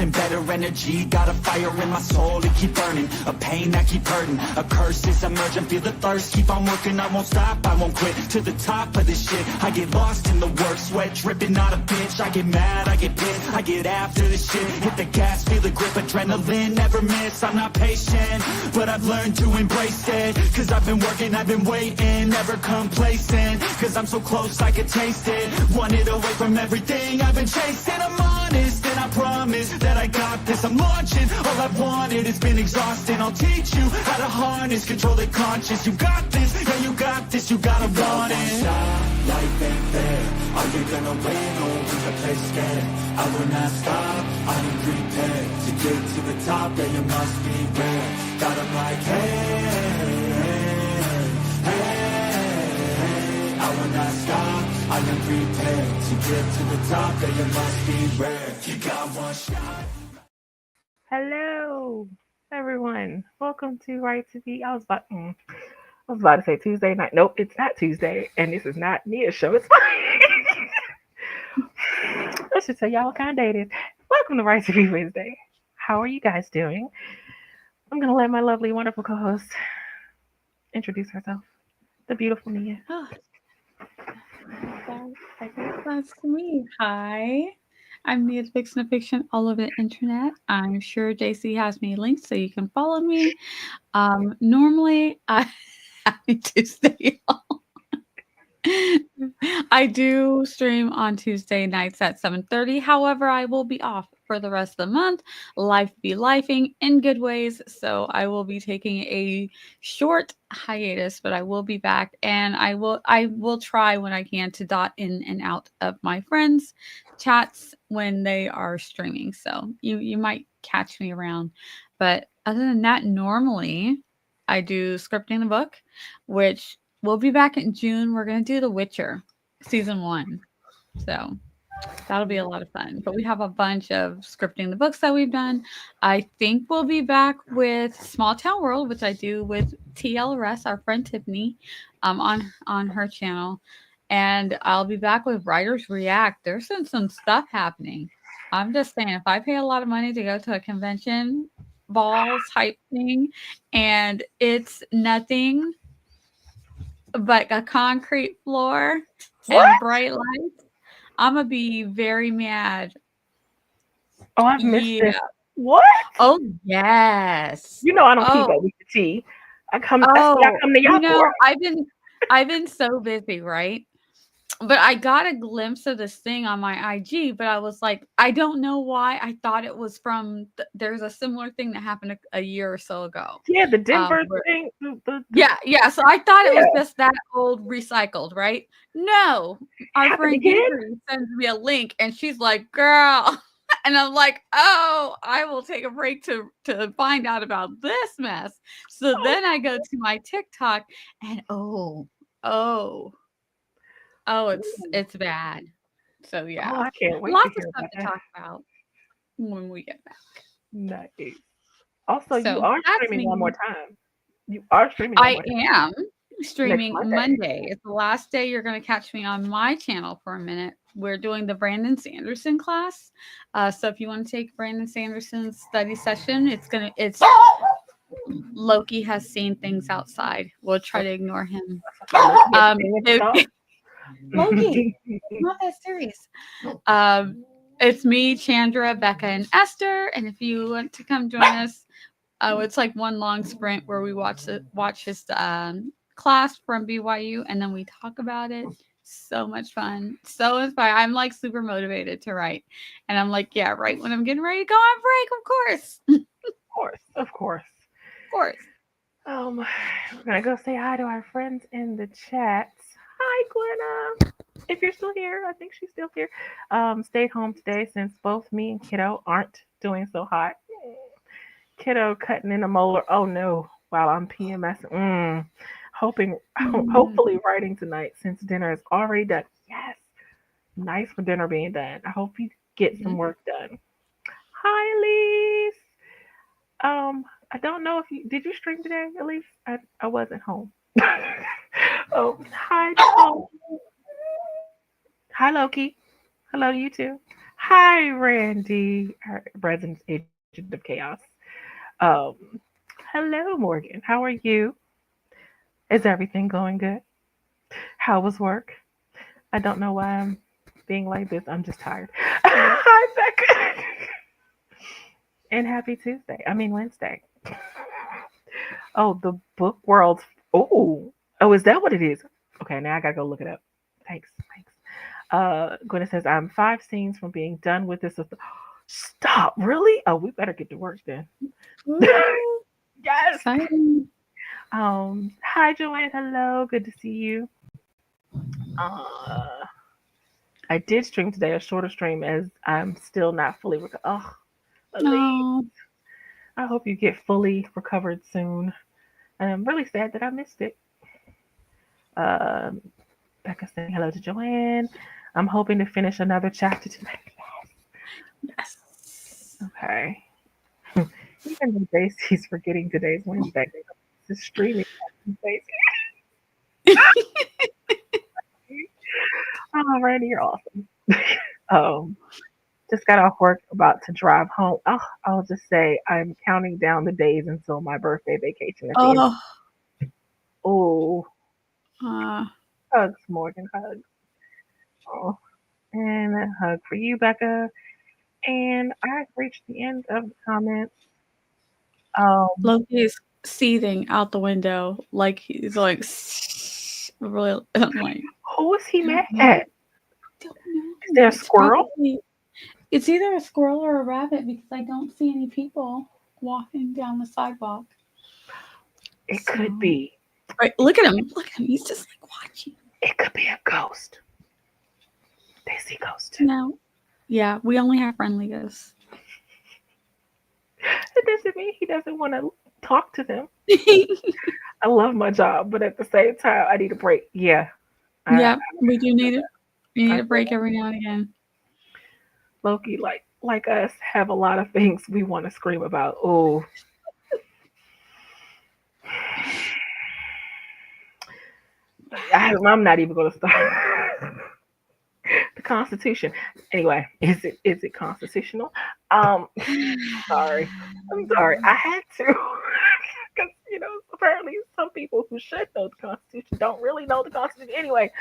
something better energy. Got a fire in my soul to keep burning, a pain that keep hurting. A curse is emerging, feel the thirst, keep on working. I won't stop, I won't quit, to the top of this shit. I get lost in the work, sweat dripping, not a bitch. I get mad, I get pissed, I get after this shit. Hit the gas, feel the grip, adrenaline, never miss. I'm not patient, but I've learned to embrace it. Cause I've been working, I've been waiting, never complacent. Cause I'm so close, I can taste it. Wanted away from everything I've been chasing. I'm honest, and I promise that I got this. I'm launching, all I've wanted has been exhausting. I'll teach you how to harness, control the conscious. You got this, yeah you got this, you gotta want it. Life ain't fair, are you gonna win or will you play scared? I will not stop, I am prepared to get to the top, yeah you must be rare. Got 'em like hey, I will not stop, I am prepared to get to the top, yeah you must be rare. You got one shot. Hello, everyone. Welcome to Right to Be. I was about to say Tuesday night. Nope, it's not Tuesday, and this is not Nia's show. It's fine. I should tell y'all what kind of day it is. Welcome to Right to Be Wednesday. How are you guys doing? I'm gonna let my lovely, wonderful co-host introduce herself, the beautiful Nia. Oh, that's me. Hi. I'm Nia Fiction of Fiction all over the internet. I'm sure JC has me linked so you can follow me. Normally I Tuesday. I do stream on Tuesday nights at 7:30. However, I will be off for the rest of the month. Life be lifing in good ways. So I will be taking a short hiatus, but I will be back, and I will try when I can to dot in and out of my friends' chats when they are streaming. So you might catch me around. But other than that, normally I do scripting the book, which we'll be back in June. We're going to do The Witcher season 1. So that'll be a lot of fun. But we have a bunch of scripting the books that we've done. I think we'll be back with Small Town World, which I do with TLRS, our friend Tiffany, on her channel. And I'll be back with Writers React. There's been some stuff happening. I'm just saying, if I pay a lot of money to go to a convention ball type thing, and it's nothing but a concrete floor and bright lights, I'm gonna be very mad. Oh, I've missed Yeah. this. What? Oh yes. You know I don't keep Oh. up with the tea. I come to y'all for it. I've been so busy, right? But I got a glimpse of this thing on my IG, but I was like, I don't know why. I thought it was from. There's a similar thing that happened a year or so ago. Yeah, the Denver where- thing. Yeah. So I thought it was Yeah. just that old recycled, right? No, our Happened friend again? Gary sends me a link, and she's like, "Girl," and I'm like, "Oh, I will take a break to find out about this mess." So then I go to my TikTok, and it's bad. So Oh, yeah, I can't wait lots to of hear stuff about to that. talk about when we get back. Nice. Also, you So are that's streaming me. one more time. You are streaming one I more time am next streaming Monday. Monday. It's the last day you're going to catch me on my channel for a minute. We're doing the Brandon Sanderson class. So if you want to take Brandon Sanderson's study session, it's Loki has seen things outside. We'll try to ignore him. Loki, not that serious. It's me, Chandra, Becca, and Esther. And if you want to come join us, it's like one long sprint where we watch his class from BYU, and then we talk about it. So much fun, so inspired. I'm like super motivated to write, and I'm like, yeah, right when I'm getting ready to go on break, of course. Of course. We're gonna go say hi to our friends in the chat. Hi, Gwynna. If you're still here, I think she's still here. Stayed home today since both me and Kiddo aren't doing so hot. Kiddo cutting in a molar. Oh no! While I'm PMS. Hopefully writing tonight since dinner is already done. Yes, nice for dinner being done. I hope you get some work done. Hi, Elise. I don't know if did you stream today, Elise? I wasn't home. Oh, hi, Tom. Hi, Loki. Hello to you too. Hi, Randy, our resident agent of chaos. Um, Hello, Morgan. How are you? Is everything going good? How was work? I don't know why I'm being like this. I'm just tired. Hi, Becca. And happy Tuesday. I mean, Wednesday. Oh, the book world. Oh, is that what it is? Okay, now I gotta go look it up. Thanks, thanks. Gwynna says, I'm 5 scenes from being done with this. Stop, really? Oh, we better get to work then. Ooh, Yes. exciting. Hi, Joanne. Hello. Good to see you. Uh, I did stream today, a shorter stream, as I'm still not fully recovered. Oh, Ali, Oh, I hope you get fully recovered soon. And I'm really sad that I missed it. Um, Becca saying hello to Joanne. I'm hoping to finish another chapter today. yes. Okay. Even though Daisy's forgetting today's Wednesday, the streaming. Daisy. Oh, Randy, you're awesome. Um, just got off work, about to drive home. Oh, I'll just say I'm counting down the days until my birthday vacation at the end. Oh, Oh, uh, hugs, Morgan, hugs. Oh, and a hug for you, Becca. And I've reached the end of the comments. Um, Loki is seething out the window like he's like really. I'm like, who is he mad don't at? Is know. there a squirrel? It's either a squirrel or a rabbit because I don't see any people walking down the sidewalk. It So, could be. right, look at him. Look at him. He's just like watching. It could be a ghost. They see ghosts too. No, yeah, we only have friendly ghosts. It doesn't mean he doesn't want to talk to them. I love my job, but at the same time, I need a break. Yeah, I, Yeah, we do need it. We I need a feel break every now and again. Loki, like us, have a lot of things we want to scream about. Oh, I'm not even going to start. The Constitution. Anyway, is it constitutional? Sorry, I'm sorry. I had to because apparently some people who should know the Constitution don't really know the Constitution. Anyway,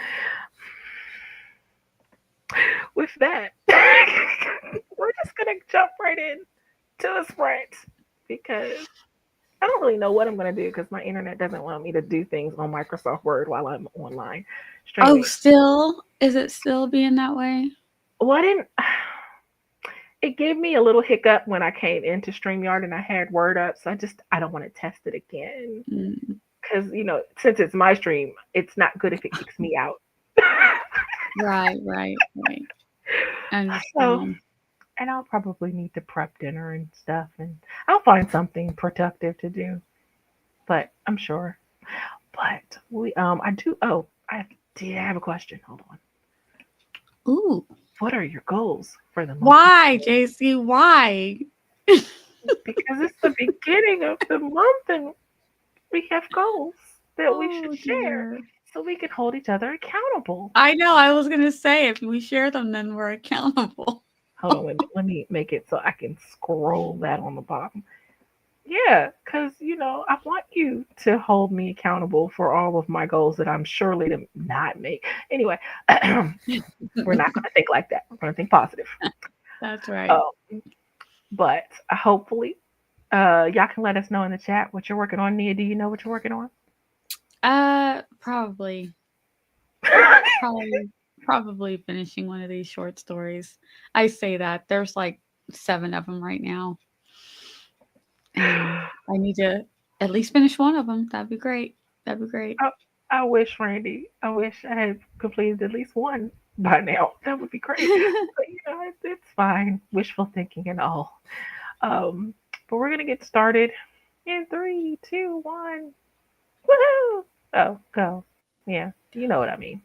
with that, we're just gonna jump right in to a sprint because I don't really know what I'm gonna do because my internet doesn't want me to do things on Microsoft Word while I'm online Oh, streaming. still? Is it still being that way? Well, I didn't. It gave me a little hiccup when I came into StreamYard and I had Word up, so I don't want to test it again Mm, because since it's my stream, it's not good if it kicks me out. right. I So, understand. and I'll probably need to prep dinner and stuff, and I'll find something productive to do. But I'm sure. But I do. Oh, I have a question. Hold on. Ooh, What are your goals for the month? why, JC? Why? Because it's the beginning of the month, and we have goals that we should Oh share dear. so we can hold each other accountable. I know. I was gonna say if we share them, then we're accountable. Hold on, let me make it so I can scroll that on the bottom. Yeah, because I want you to hold me accountable for all of my goals that I'm surely to not make. Anyway, we're not going to think like that. We're going to think positive. That's right. Um, but hopefully, y'all can let us know in the chat what you're working on. Nia, do you know what you're working on? Probably, probably, probably finishing one of these short stories. I say that there's like 7 of them right now, and I need to at least finish one of them. That'd be great. That'd be great. I wish, Randy, I wish I had completed at least one by now. That would be great. But it's fine. Wishful thinking and all. Um, but we're gonna get started in three, two, one. Woohoo! Oh, go. Yeah, you know what I mean.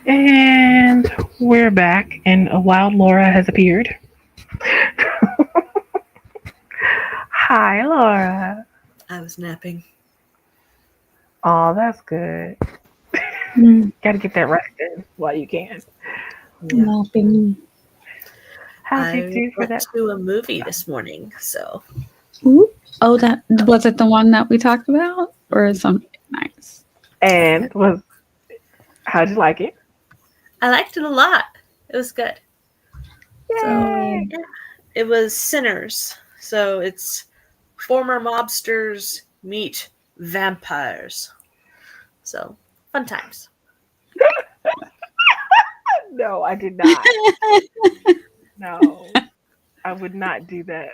And we're back, and a wild Laura has appeared. Hi, Laura. I was napping. Oh, that's good. Mm, Got to get that rest in while you can. Yeah. Nothing. How'd you I do for went that? to a movie this morning, so Ooh. Oh, that was it. The one that we talked about, or something nice. And how'd you like it? I liked it a lot. It was good. So Yay! yeah, it was Sinners. So it's former mobsters meet vampires. So fun times. No, I did not. No, I would not do that.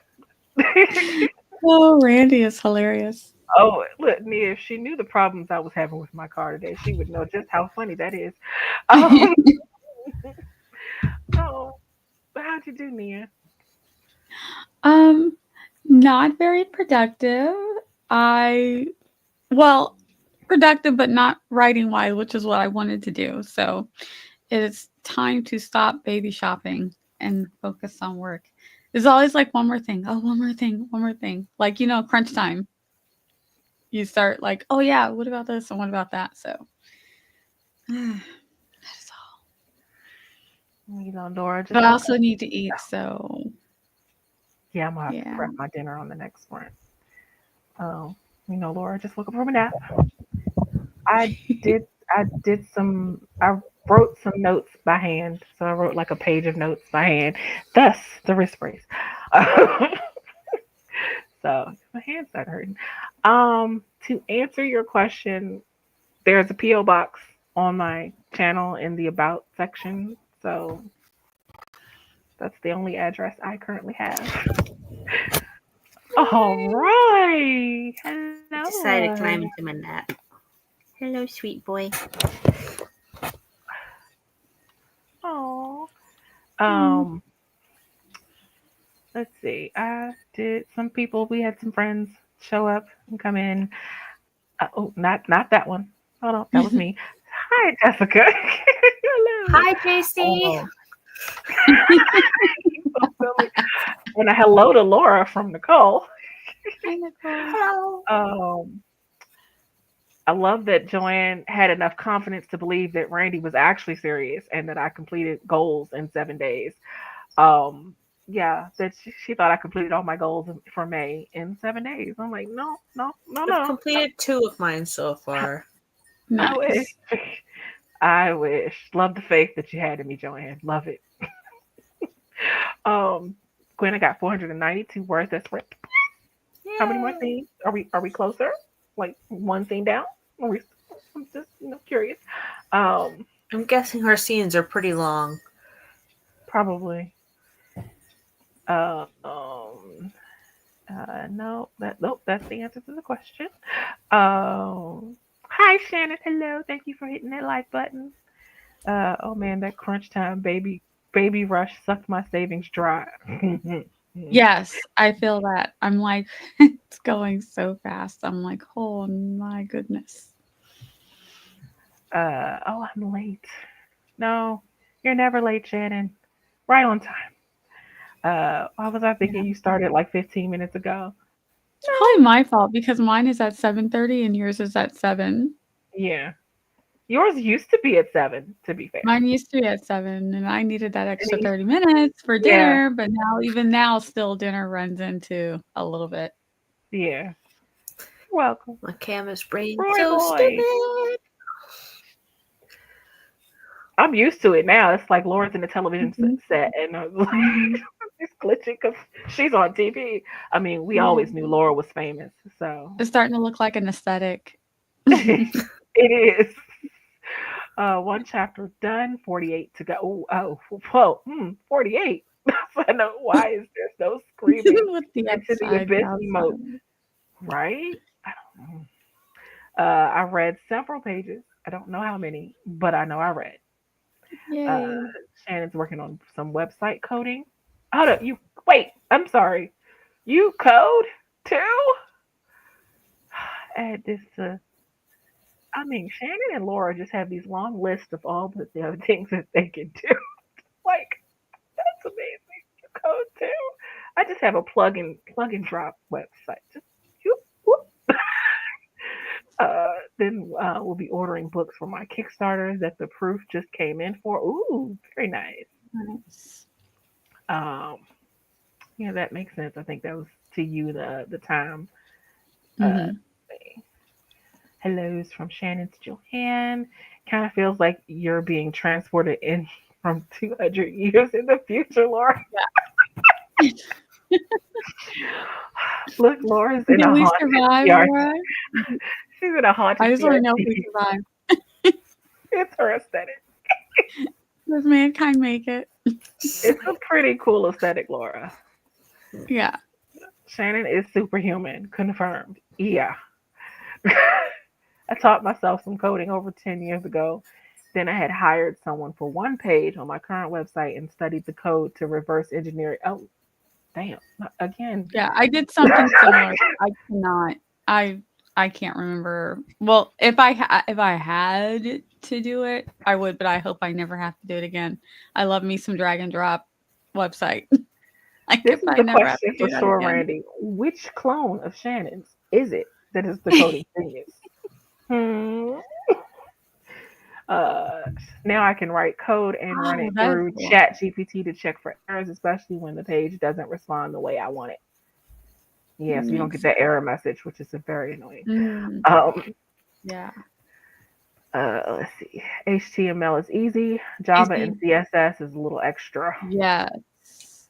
Oh, Randy is hilarious. Oh, look, Nia, if she knew the problems I was having with my car today, she would know just how funny that is. Um, oh, how'd you do, Nia? um, Not very productive. I well, productive, but not writing wise, which is what I wanted to do. So it's time to stop baby shopping and focus on work. There's always like one more thing. Oh, one more thing, one more thing. Like, crunch time. You start like, oh yeah, what about this and what about that? So that is all. Laura just But I woke also up. need to eat, so Yeah, I'm gonna have to yeah. prep my dinner on the next one. Um, Laura just woke up from a nap. I did. I wrote some notes by hand. So I wrote like a page of notes by hand. Thus the wrist brace. So my hands started hurting. To answer your question, there's a PO box on my channel in the about section. So that's the only address I currently have. All right. I Hello. decided to climb into my nap. Hello, sweet boy. Oh. Mm. Let's see. I did some people. We had some friends show up and come in. Oh, not that one. Hold on, that was me. Hi, Jessica. Hello. Hi, JC. Oh, so silly. And a hello to Laura from Nicole. Hi, Nicole. Hello. I love that Joanne had enough confidence to believe that Randy was actually serious and that I completed goals in 7 days. Um, yeah, that she thought I completed all my goals for May in 7 days. I'm like, no, no, no, I've no. completed 2 of mine so far. I wish. Nice. I wish. Love the faith that you had in me, Joanne. Love it. Um, Gwynna got 492 worth. That's right. How many more Yay. things? Are we closer? Like one thing down? Are we? I'm just curious. Um, I'm guessing her scenes are pretty long. Probably. Uh, um, no, nope. That's the answer to the question. Hi Shannon. Hello. Thank you for hitting that like button. Oh man, that crunch time baby rush sucked my savings dry. Yes, I feel that. I'm like, it's going so fast. I'm like, oh my goodness. Oh, I'm late. No, you're never late, Shannon. Right on time. Why was I Yeah. thinking you started like 15 minutes ago? It's probably my fault because mine is at 7:30 and yours is at 7. Yeah. Yours used to be at 7, to be fair. Mine used to be at 7 and I needed that And extra it used- 30 minutes for yeah, dinner, but now even now still dinner runs into a little bit. yeah. You're welcome. My camera's brain Roy so boy. stupid. I'm used to it now. It's like Laura's in the television Mhm. set, and I was like, Mhm. it's glitching because she's on TV. I mean, we Yeah. always knew Laura was famous, so It's starting to look like an aesthetic. it is. One chapter done, 48 to go. Whoa, 48. I know why is there no screaming With the into the upside abyss down emote, sign. right? I don't know. I read several pages. I don't know how many, but I know I read. Uh, Yay. Shannon's working on some website coding. Hold up, you wait. I'm sorry. You code too? Add this to I mean, Shannon and Laura just have these long lists of all the other things that they can do. Like, that's amazing. Code too. I just have a plug and drop website. Just whoop, whoop. Then we'll be ordering books for my Kickstarter that the proof just came in for. Ooh, very nice. Nice. Um, yeah, that makes sense. I think that was to you the time. Uh, Hmm. hellos from Shannon to Joanne. Kind of feels like you're being transported in from 200 years in the future, Laura. Look, Laura's in Did a we haunted survive, CRT. Laura? She's in a haunted I just want to know if we CRT. survived. It's her aesthetic. Does mankind make it? It's a pretty cool aesthetic, Laura. Yeah. Shannon is superhuman. Confirmed. Yeah. I taught myself some coding over 10 years ago. Then I had hired someone for one page on my current website and studied the code to reverse engineer it. Oh, damn. Again. Yeah, I did something similar. I cannot. I can't remember. Well, if I had to do it, I would, but I hope I never have to do it again. I love me some drag and drop website. Like This if is I the never have question to for do that sure, again. Randy. Which clone of Shannon's is it that is the coding genius? Hmm. Uh, now I can write code and run Oh, it that is through cool. Chat GPT to check for errors, especially when the page doesn't respond the way I want it. Yeah, so you don't get Makes that error message, which is very annoying. mm, Um, yeah. let's see. HTML is easy. Java and Easy. CSS is a little extra. Yes.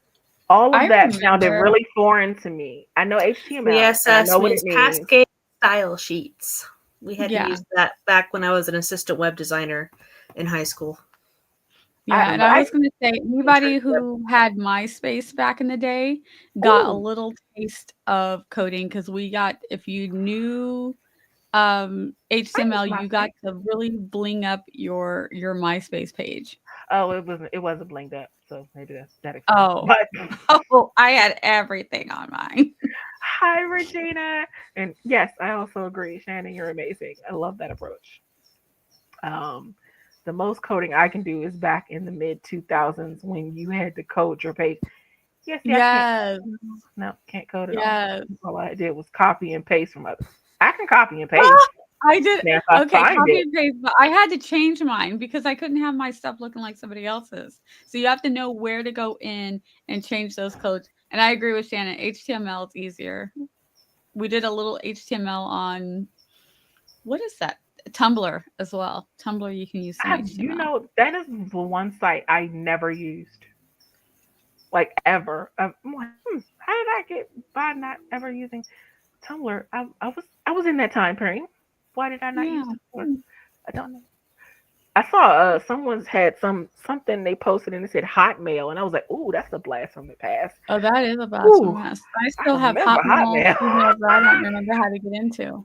All of I that sounded remember. really foreign to me. I know HTML and I CSS know what it means means. cascade style sheets. We had to Yeah. use that back when I was an assistant web designer in high school. Yeah, and But I I was gonna say anybody who had MySpace back in the day got a ooh, little taste of coding because we got if you knew I use HTML, you got MySpace. to really bling up your MySpace page. Oh, it wasn't blinged up, so maybe that explains it. Oh, But oh, I had everything on mine. hi, Regina. And yes, I also agree. Shannon, you're amazing. I love that approach. Um, the most coding I can do is back in the mid 2000s when you had to code your page. Yes, yeah, I can't. Yes, No, can't code at all. yes. All I did was copy and paste from others. I can copy and paste. Ah, I did Now, if I okay, find copy it, and paste, but I had to change mine because I couldn't have my stuff looking like somebody else's. So you have to know where to go in and change those codes. And I agree with Shannon. HTML is easier. We did a little HTML on what is that? Tumblr as well. Tumblr, you can use some HTML. that is the one site I never used, like ever. I'm like, how did I get by not ever using Tumblr? I was in that time period. Why did I not Yeah. use Tumblr? I don't know. I saw someone's had something they posted and it said Hotmail, and I was like, "Ooh, that's a blast from the past." Oh, that is a Ooh, blasphemous. I I still have remember Hotmail Hotmail. emails that I don't remember how to get into.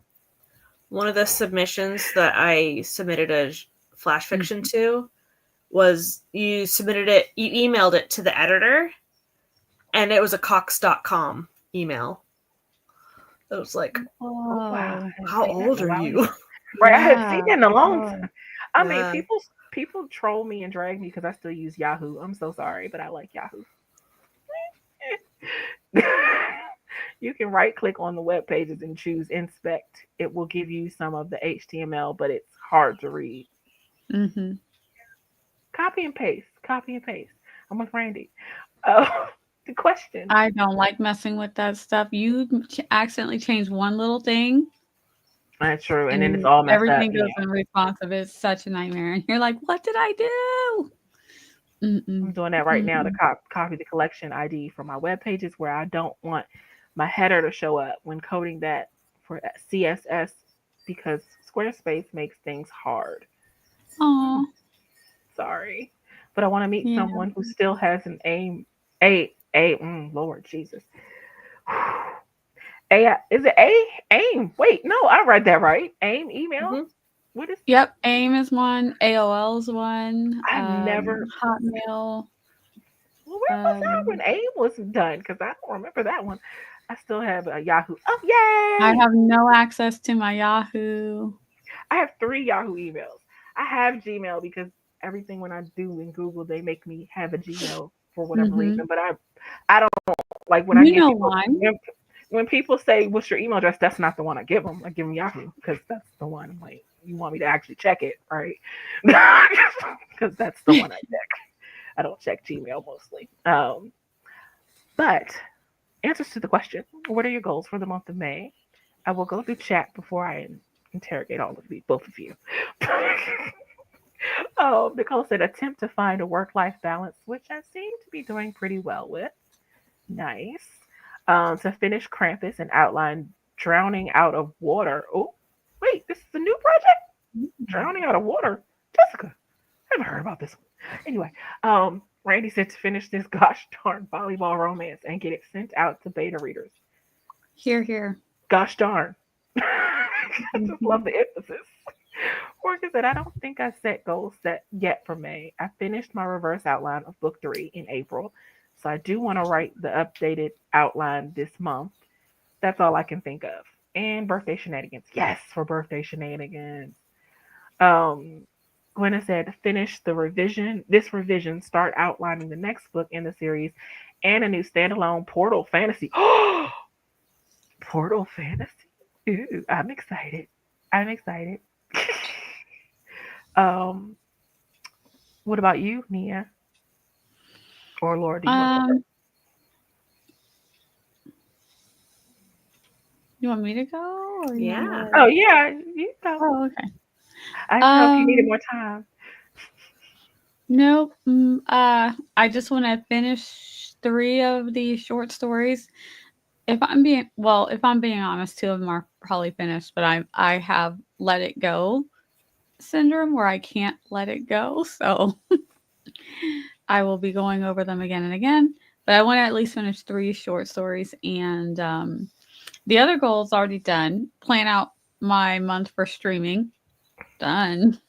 One of the submissions that I submitted a flash Mm. fiction to was you emailed it to the editor, and it was a cox.com email. It was like, Oh wow, Oh, I haven't how seen that in old a are while. you? Right, I haven't yeah. seen that in a long Oh, time. I mean, Yeah. people troll me and drag me because I still use Yahoo. I'm so sorry, but I like Yahoo. You can right click on the web pages and choose inspect. It will give you some of the HTML, but it's hard to read. hmm Copy and paste. Copy and paste. I'm with Randy. Oh, the question. I don't like messing with that stuff. You accidentally change one little thing That's true, and then it's and all messed up. everything Yeah, goes unresponsive. It's such a nightmare. And you're like, what did I do? I'm Mm-mm. doing that right now to Mm-mm. copy the collection ID for my web pages where I don't want my header to show up when coding that for CSS because Squarespace makes things hard. Hmm, Aw, sorry, but I want to meet yeah. someone who still has an aim. Lord Jesus. A is it aim? Wait, no, I read that right. Aim email. Mm-hmm. What is? Yep. AIM is one. AOL is one. I've never. Hotmail. Well, where was I when Um, AIM was done? Because I don't remember that one. I still have a Yahoo. Oh, I yay! have no access to my Yahoo. I have 3 Yahoo emails. I have Gmail because everything when I do in Google, they make me have a Gmail for whatever reason. But I don't like when I You get know people why? when people say what's your email address, that's not the one I give them. I give them Yahoo because that's the one. I'm like, you want me to actually check it, right? Because that's the one I check. I don't check Gmail mostly. But answers to the question, what are your goals for the month of May? I will go through chat before I interrogate both of you. Nicole said, attempt to find a work-life balance, which I seem to be doing pretty well with. Nice. To finish Krampus and outline Drowning Out of Water. Oh, wait, this is a new project? Drowning Out of Water? Jessica, I haven't heard about this one. Anyway, Randy said to finish this gosh darn volleyball romance and get it sent out to beta readers. Here. Gosh darn. I just love the emphasis. Jorge said, I don't think I set goals set yet for May. I finished my reverse outline of book 3 in April, so I do want to write the updated outline this month. That's all I can think of. And birthday shenanigans. Yes, for birthday shenanigans. Gwynna said, finish this revision, start outlining the next book in the series, and a new standalone Portal fantasy. Portal fantasy? Ooh, I'm excited. What about you, Nia? Or Laura, do you want to You want me to go? Or Yeah. Oh, yeah, you go. Oh, okay. I didn't know if you needed more time. Nope. I just want to finish 3 of the short stories. If I'm being honest, 2 of them are probably finished, but I have let it go syndrome where I can't let it go. So I will be going over them again and again. But I want to at least finish 3 short stories, and the other goal is already done. Plan out my month for streaming. Done.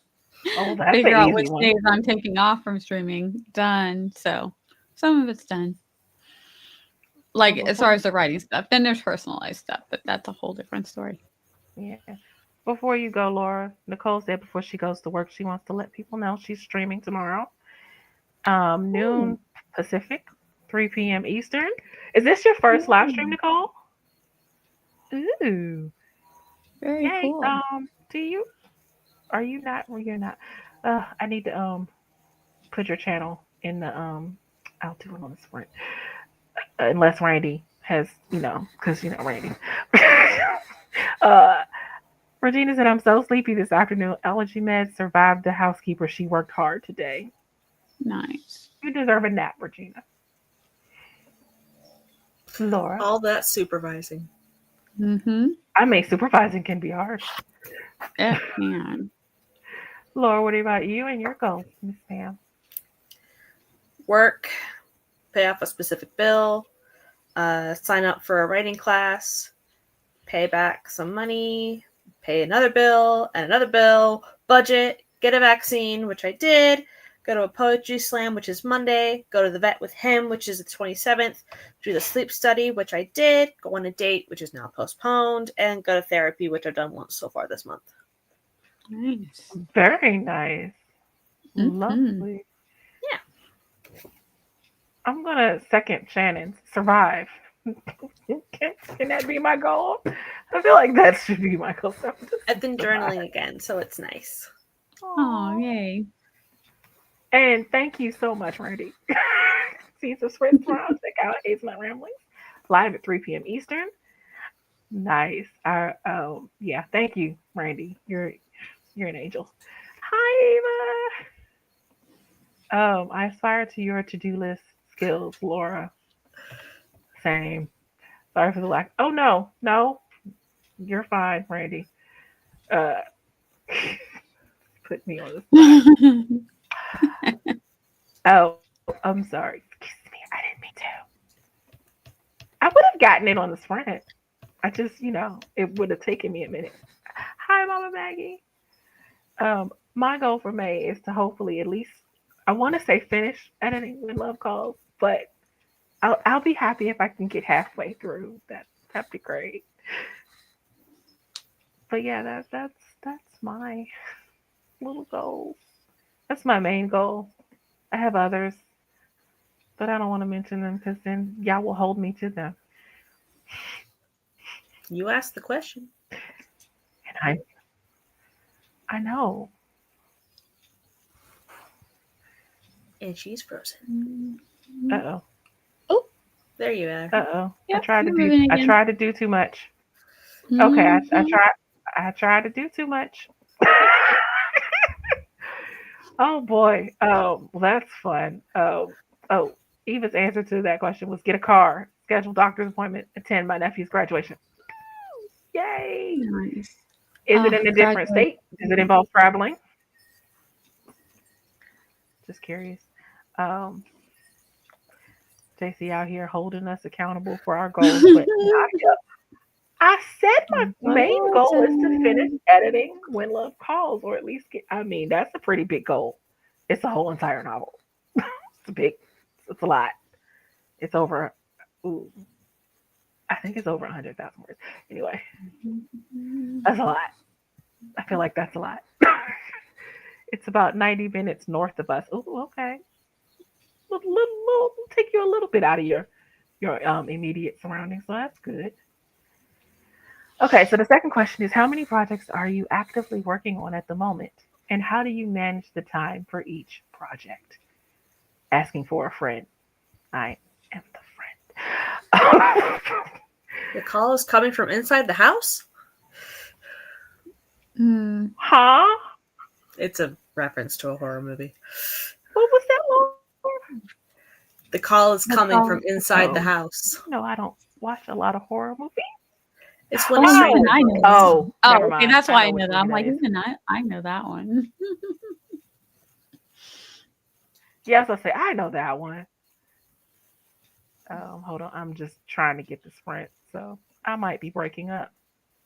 Oh, that's Figure an out easy which one. days I'm taking off from streaming. Done. So some of it's done. Like as far as the writing stuff. Then there's personalized stuff, but that's a whole different story. Yeah. Before you go, Laura, Nicole said before she goes to work, she wants to let people know she's streaming tomorrow. Noon Pacific, 3 p.m. Eastern. Is this your first live stream, Nicole? Ooh. Very cool. Are you not? Well, you're not. I need to put your channel in the I'll do it on the sprint. Unless Randy has, because Randy. Regina said, I'm so sleepy this afternoon. Allergy meds survived the housekeeper. She worked hard today. Nice. You deserve a nap, Regina. Laura. All that supervising. Mm-hmm. I mean, supervising can be hard. It can. Laura, what about you and your goals, Miss Pam? Work, pay off a specific bill, sign up for a writing class, pay back some money, pay another bill and another bill, budget, get a vaccine, which I did, go to a poetry slam, which is Monday, go to the vet with him, which is the 27th, do the sleep study, which I did, go on a date, which is now postponed, and go to therapy, which I've done once so far this month. Nice. Very nice. Mm-hmm. Lovely. Yeah. I'm going to second Shannon's survive. Can that be my goal? I feel like that should be my goal. I've been journaling again, so it's nice. Oh, yay. And thank you so much, Randy. See some spreads tomorrow. Check out Hazelnut Ramblings live at 3 p.m. Eastern. Nice. Yeah, thank you, Randy. You're an angel. Hi, Ava. I aspire to your to-do list skills, Laura. Same. Sorry for the lack. Oh no, you're fine, Randy. Put me on the spot. Oh, I'm sorry. Excuse me. I didn't mean to. I would have gotten it on the sprint. I just, it would have taken me a minute. Hi, Mama Maggie. My goal for May is to hopefully at least, I want to say finish editing When Love Calls, but I'll be happy if I can get halfway through. That'd be great. But yeah, that's my little goals. That's my main goal. I have others, but I don't want to mention them because then y'all will hold me to them. You asked the question. And I know. And she's frozen. Uh-oh. Oh, there you are. Uh-oh. Yep, I you're moving I again. tried to do too much. Okay, Mhm. I tried to do too much. Oh boy. Well, that's fun. Oh, Eva's answer to that question was get a car, schedule doctor's appointment, attend my nephew's graduation. Yay! Nice. Is it in a different Graduate. state? Does it involve traveling? Just curious. Um, JC out here holding us accountable for our goals, but not yet. I said my main goal is to finish editing When Love Calls, or at least get. I mean, that's a pretty big goal. It's a whole entire novel. It's a big. It's a lot. It's over. Ooh, I think it's over 100,000 words. Anyway, that's a lot. I feel like that's a lot. It's about 90 minutes north of us. Oh, okay. Little, take you a little bit out of your immediate surroundings, so that's good. Okay, so the second question is how many projects are you actively working on at the moment? And how do you manage the time for each project? Asking for a friend. I am the friend. The call is coming from inside the house? Huh? It's a reference to a horror movie. What was that, Lord? The call is coming from call. inside the house. No, I don't watch a lot of horror movies. It's when Oh, a even stranger I know calls. that. Oh, Oh, never okay, mind. that's I why know I know which that. movie I'm that like, is. even I know that one. Yeah, I was gonna say I know that one. Hold on, I'm just trying to get the sprint, so I might be breaking up.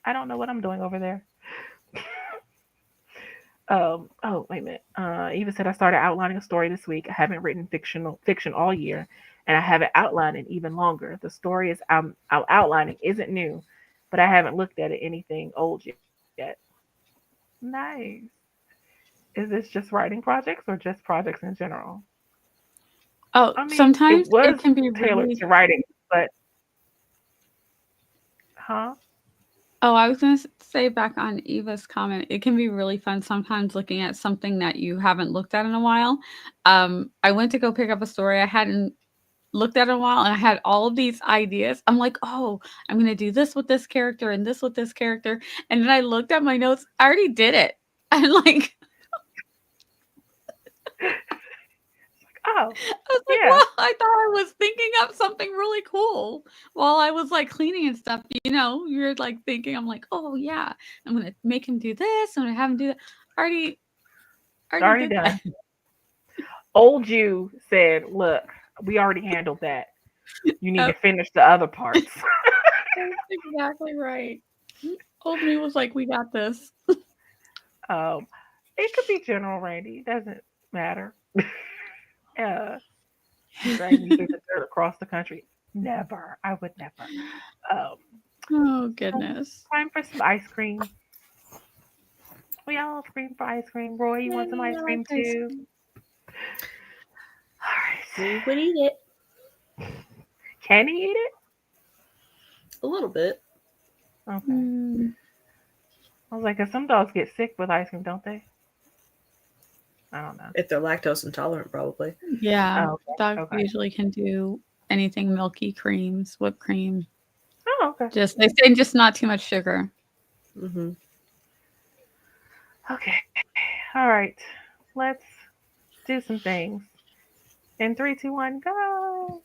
I don't know what I'm doing over there. Oh, wait a minute. Eva said I started outlining a story this week. I haven't written fiction all year, and I haven't outlined it even longer. The story is I'm outlining isn't new, but I haven't looked at it anything old yet. Nice. Is this just writing projects or just projects in general? Oh, I mean, it sometimes was it can be tailored really. to writing, but huh? Oh, I was going to say back on Eva's comment, it can be really fun sometimes looking at something that you haven't looked at in a while. I went to go pick up a story I hadn't looked at in a while, and I had all of these ideas. I'm like, oh, I'm going to do this with this character and this with this character. And then I looked at my notes. I already did it. And like, Oh, I was like, yeah. well, I thought I was thinking up something really cool while I was like cleaning and stuff. You know, you're like thinking, I'm like, oh yeah, I'm gonna make him do this. I'm gonna have him do that. Already, already Already did that. done. Old you said, "Look, we already handled that. You need to Yep, finish the other parts." that's exactly right. Old me was like, we got this. um, it could be general, Randy. It doesn't matter. uh, dragging you through the dirt across the country. Never. I would never. Um, Oh so goodness. time for some ice cream. We all scream for ice cream. Roy, you want some Yay, ice I like cream ice too? cream. All We would eat it. right. Can he eat it? A little bit. Okay. Mm, I was like, 'cause some dogs get sick with ice cream, don't they? I don't know. If they're lactose intolerant, probably. yeah, Oh, dogs okay. usually can do anything milky creams, whipped cream. Oh, okay. Just they say just not too much sugar. Mm-hmm. Okay. All right. Let's do some things. In three, two, one, go.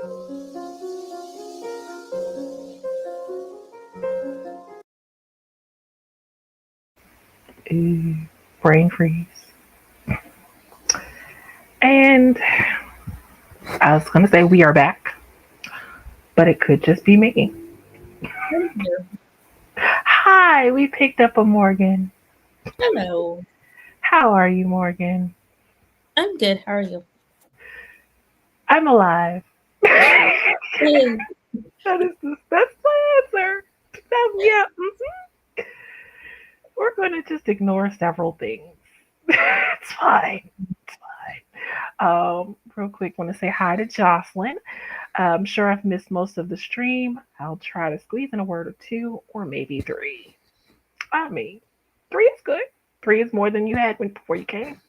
Ooh, brain freeze. And I was going to say we are back, but it could just be me. Hi, we picked up a Morgan. Hello. How are you, Morgan? I'm good. How are you? I'm alive. Hey. That's my answer. Yeah. We're going to just ignore several things. It's fine. It's fine. Real quick, want to say hi to Jocelyn. I'm sure I've missed most of the stream. I'll try to squeeze in a word or two, or maybe three. I mean, three is good. Three is more than you had before you came.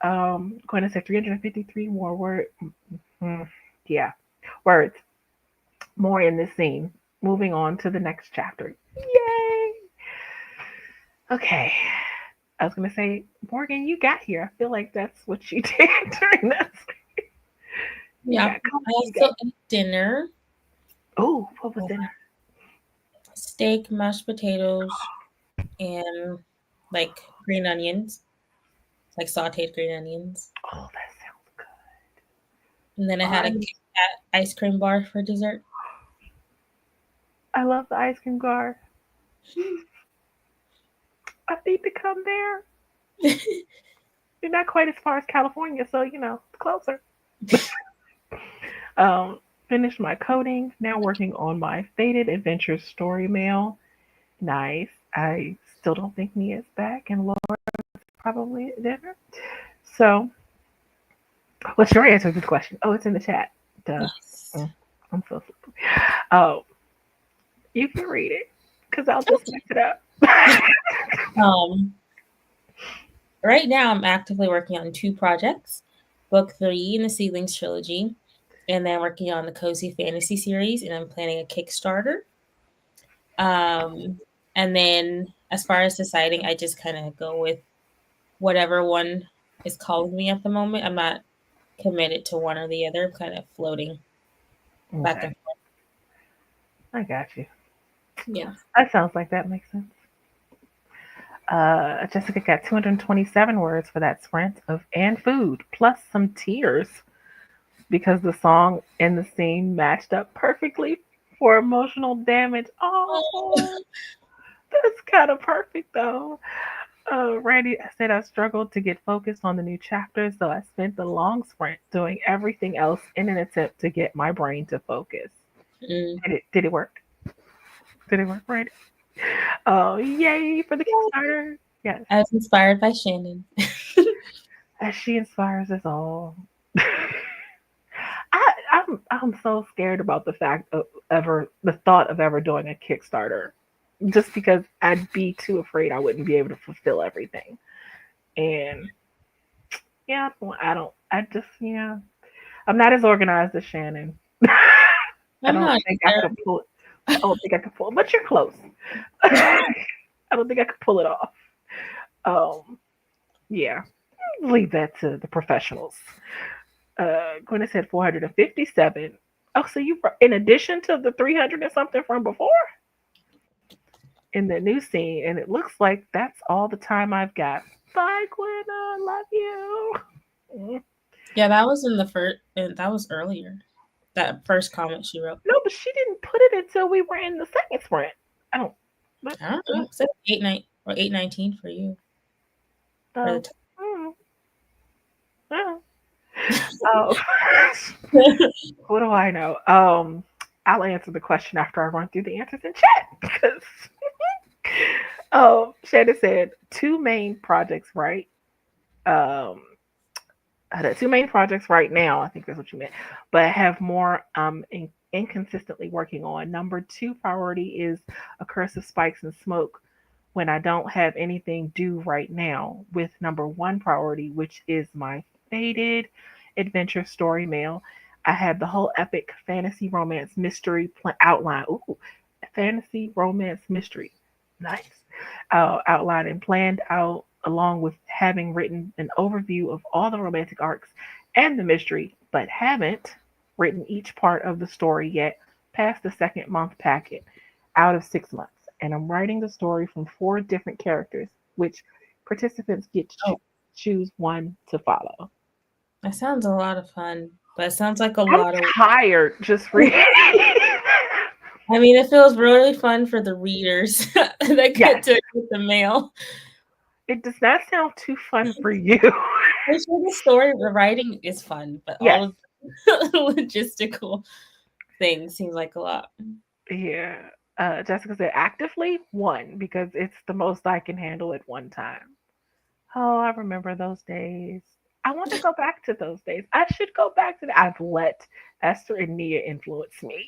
Going to say 353 more words. Yeah, words. More in this scene. Moving on to the next chapter. Yay! Okay. I was gonna say, Morgan, you got here. I feel like that's what you did during that. Yeah. I also ate dinner. Oh, what was dinner? Steak, mashed potatoes, and like green onions. Like sauteed green onions. Oh, that sounds good. And then I had a Kit Kat ice cream bar for dessert. I love the ice cream bar. I need to come there. You're not quite as far as California, so it's closer. Finished my coding. Now working on my Faded Adventures story mail. Nice. I still don't think Mia's back, and Laura's probably at dinner. So, what's your answer to the question? Oh, it's in the chat. Duh. Yes. I'm so sleepy. Oh, you can read it because I'll just mess it up. Right now, I'm actively working on 2 projects. Book 3 in the Seedlings trilogy, and then working on the Cozy Fantasy series, and I'm planning a Kickstarter. And then as far as deciding, I just kind of go with whatever one is calling me at the moment. I'm not committed to one or the other. I'm kind of floating back and forth. I got you. Yeah. That sounds like that makes sense. Jessica got 227 words for that sprint of and food, plus some tears because the song and the scene matched up perfectly for emotional damage. Oh, that's kind of perfect though. Randy said I struggled to get focused on the new chapters, so I spent the long sprint doing everything else in an attempt to get my brain to focus. Did it work? Did it work, Randy? Oh, yay for the Kickstarter. Yes. I was inspired by Shannon. As she inspires us all. I'm so scared about the fact of the thought of ever doing a Kickstarter. Just because I'd be too afraid I wouldn't be able to fulfill everything. And yeah, I'm not as organized as Shannon. I don't think I could pull it. I don't think I could pull it, but you're close. I don't think I could pull it off. Yeah, leave that to the professionals. Gwynna said 457. Oh, so you, in addition to the 300 and something from before, in the new scene, and it looks like that's all the time I've got. Bye, Gwynna. Love you. Yeah, that was in the first. That was earlier. That first comment she wrote. No, but she didn't put it until we were in the second sprint. I don't know. It said 819 for you. Oh. What do I know? I'll answer the question after I run through the answers in chat because Shannon said 2 main projects, right? The 2 main projects right now, I think that's what you meant, but I have more inconsistently working on. Number 2 priority is A Curse of Spikes and Smoke when I don't have anything due right now, with number 1 priority, which is my Faded Adventure story mail. I had the whole epic fantasy romance mystery outline. Ooh, fantasy romance mystery. Nice. Outlined and planned out, along with having written an overview of all the romantic arcs and the mystery, but haven't written each part of the story yet, past the second month packet out of 6 months. And I'm writing the story from 4 different characters, which participants get to choose one to follow. That sounds a lot of fun, but it sounds like a I'm lot of. tired just reading. I mean, it feels really fun for the readers that get to get the mail. It does not sound too fun for you. I'm sure the story, the writing is fun, but all of the logistical things seem like a lot. Yeah. Jessica said actively 1 because it's the most I can handle at one time. Oh, I remember those days. I want to go back to those days. I should go back to that. I've let Esther and Nia influence me.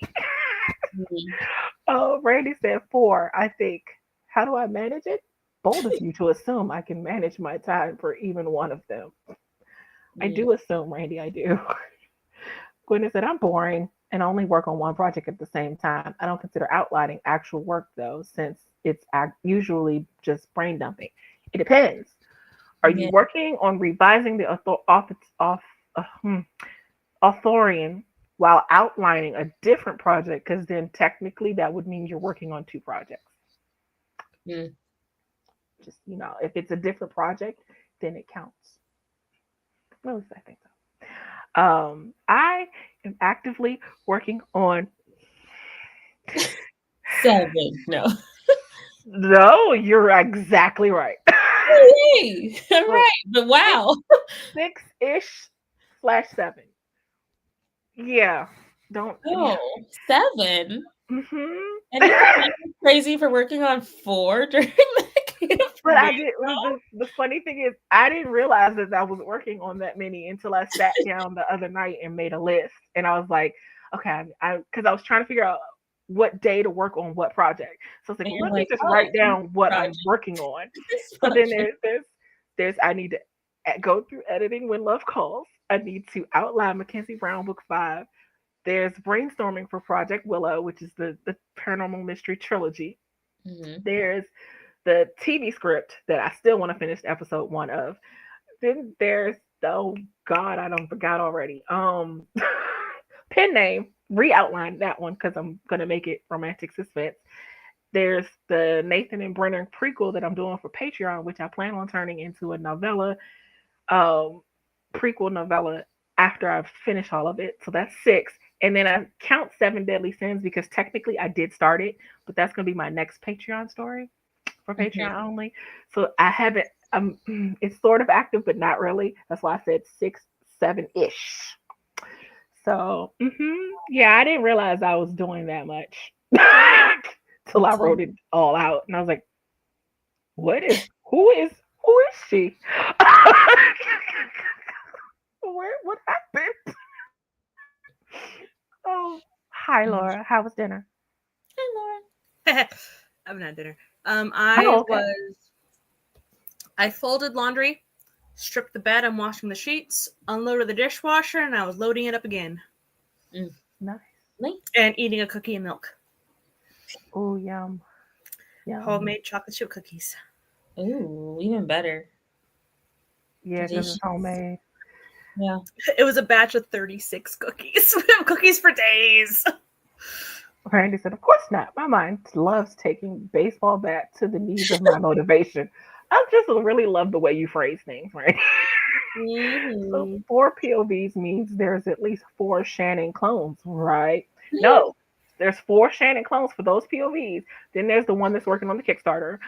Oh, Randy said 4, I think. How do I manage it? Bold of you to assume I can manage my time for even one of them. I do assume, Randy, I do. Gwynna said, I'm boring and only work on one project at the same time. I don't consider outlining actual work, though, since it's usually just brain dumping. It depends. Are you working on revising the authorian while outlining a different project? Because then technically that would mean you're working on 2 projects. Just, if it's a different project, then it counts. At least I think so. I am actively working on 7. No. No, you're exactly right. Hey, all right, but wow. 6-ish /7. Yeah. Don't. Oh, 7. Mm-hmm. And it's crazy for working on 4 during that. But I did. The funny thing is, I didn't realize that I was working on that many until I sat down the other night and made a list. And I was like, okay, because I was trying to figure out what day to work on what project. So I was like, let me just write down what I'm working on. So then there's I need to go through editing when love calls. I need to outline Mackenzie Brown book 5. There's brainstorming for Project Willow, which is the paranormal mystery trilogy. Mm-hmm. There's the TV script that I still want to finish episode 1 of. Then there's oh god, I don't forgot already. Pen name, re-outline that one because I'm gonna make it romantic suspense. There's the Nathan and Brennan prequel that I'm doing for Patreon, which I plan on turning into a novella, prequel novella after I've finished all of it. So that's 6. And then I count 7 Deadly Sins because technically I did start it, but that's gonna be my next Patreon story for Patreon only. So I haven't. It's sort of active, but not really. That's why I said 6, 7-ish. So yeah, I didn't realize I was doing that much till I wrote it all out, and I was like, who is she? What happened? Oh, hi Laura. How was dinner? Hi Laura. I haven't had dinner. I folded laundry, stripped the bed, I'm washing the sheets, unloaded the dishwasher, and I was loading it up again. Nice. And eating a cookie and milk. Oh, yum. Homemade chocolate chip cookies. Ooh, even better. Yeah, because it's homemade. Yeah. It was a batch of 36 cookies. We have cookies for days. Randy said, of course not. My mind loves taking baseball bat to the knees of my motivation. I just really love the way you phrase things, right? Mm-hmm. So 4 POVs means there's at least 4 Shannon clones, right? Mm-hmm. No, there's 4 Shannon clones for those POVs. Then there's the one that's working on the Kickstarter,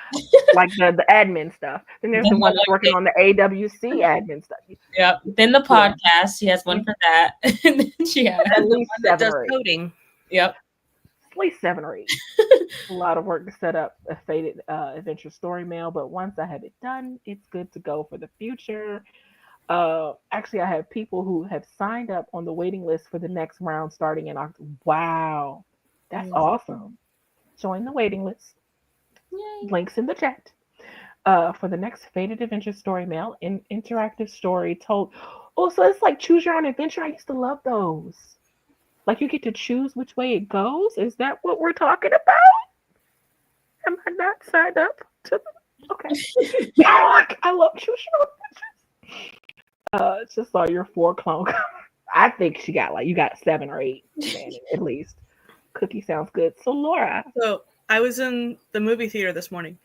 like the admin stuff. Then there's the one that's working on the AWC admin stuff. Yep. Then the podcast, she has one for that. And then she has at least 7 or 8. Coding. Yep. At least 7 or 8. A lot of work to set up a Faded Adventure story mail, but once I have it done, it's good to go for the future. Actually, I have people who have signed up on the waiting list for the next round starting in October. Wow, that's awesome. Join the waiting list. Yay. Links in the chat. For the next Faded Adventure story mail, an interactive story told. Oh, so it's like choose your own adventure. I used to love those. Like you get to choose which way it goes. Is that what we're talking about? Am I not signed up to the... Okay. I love choose your own adventures. Just saw your 4 clone. I think you got 7 or 8 at least. Cookie sounds good. So Laura. So I was in the movie theater this morning,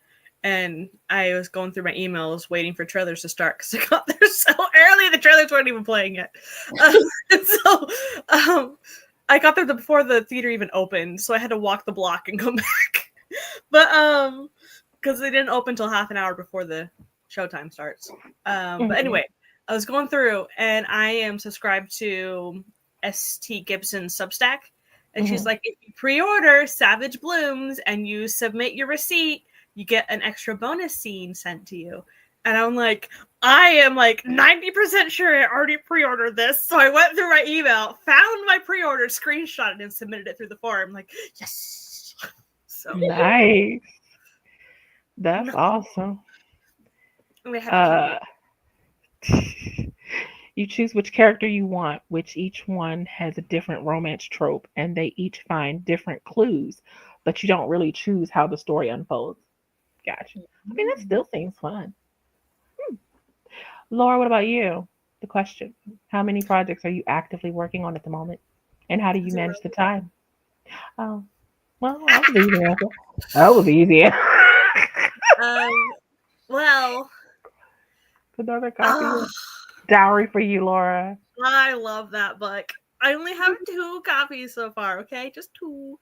and I was going through my emails waiting for trailers to start because I got there so early. The trailers weren't even playing yet. I got there before the theater even opened, so I had to walk the block and come back. But because they didn't open until half an hour before the showtime starts. But anyway, I was going through, and I am subscribed to St. Gibson's Substack. And she's like, if you pre-order Savage Blooms and you submit your receipt, you get an extra bonus scene sent to you. And I'm like, I am like 90% sure I already pre-ordered this. So I went through my email, found my pre-order, screenshot it, and submitted it through the forum. Like, yes. So nice. That's awesome. You choose which character you want, which each one has a different romance trope, and they each find different clues, but you don't really choose how the story unfolds. Gotcha. I mean, that still seems fun. Laura, what about you? The question: how many projects are you actively working on at the moment, and how do you manage the time? Oh, well, that was easy. That was easy. Well, another copy. Dowry for you, Laura. I love that book. I only have 2 copies so far, okay? Just 2.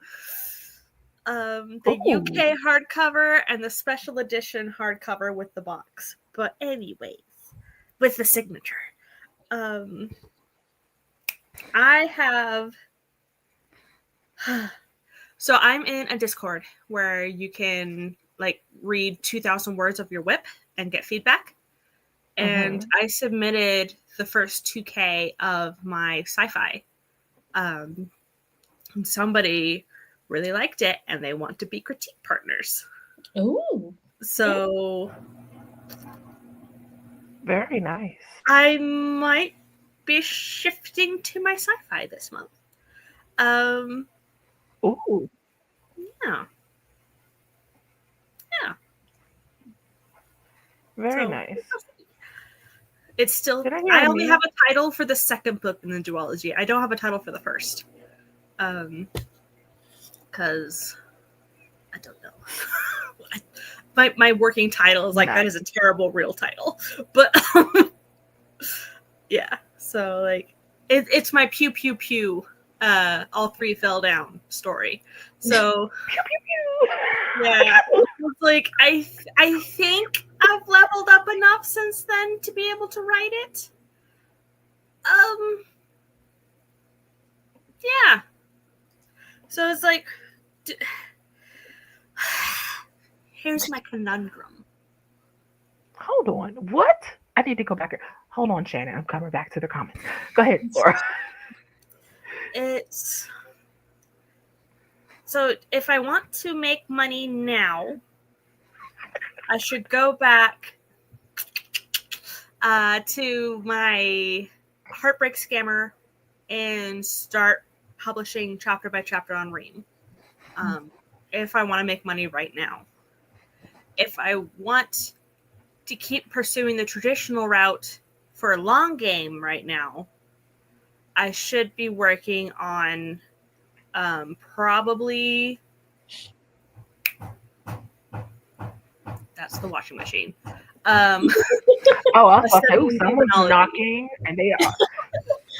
The UK hardcover and the special edition hardcover with the box. But anyways, with the signature. I have... So I'm in a Discord where you can read 2,000 words of your whip and get feedback. And I submitted the first 2K of my sci-fi. And somebody really liked it, and they want to be critique partners. Ooh. So... very nice. I might be shifting to my sci-fi this month. Ooh. Yeah. Very nice. It's still... I only have a title for the second book in the duology. I don't have a title for the first. Because I don't know. my working title is that is a terrible real title. But yeah. So it's my pew pew pew. All 3 fell down story. So pew pew pew. Yeah. It's I think I've leveled up enough since then to be able to write it. Yeah. So it's here's my conundrum. Hold on. What? I need to go back. Hold on, Shannon. I'm coming back to the comments. Go ahead, Laura. So if I want to make money now, I should go back to my Heartbreak Scammer and start publishing chapter by chapter on Ream. If I want to make money right now. If I want to keep pursuing the traditional route for a long game right now, I should be working on probably... That's the washing machine. I was someone's knocking, and they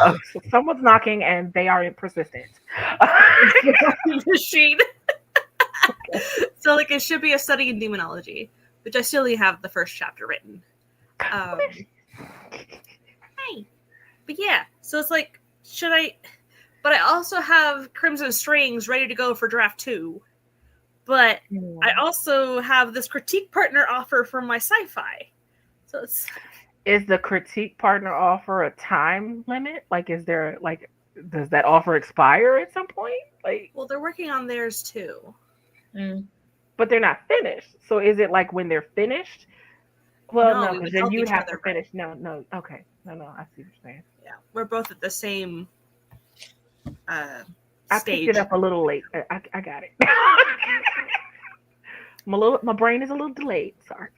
are. Someone's knocking, and they are persistent. Machine. So it should be a study in demonology, which I still only have the first chapter written. Hey. But yeah, so it's should I... But I also have Crimson Strings ready to go for draft 2. But I also have this critique partner offer from my sci-fi. So it's... Is the critique partner offer a time limit? Is there does that offer expire at some point? Well, they're working on theirs too. But they're not finished. So is it when they're finished? Well, no, because then you'd have to finish. No. Okay. No, I see what you're saying. Yeah, we're both at the same I picked it up a little late. I got it. My brain is a little delayed. Sorry.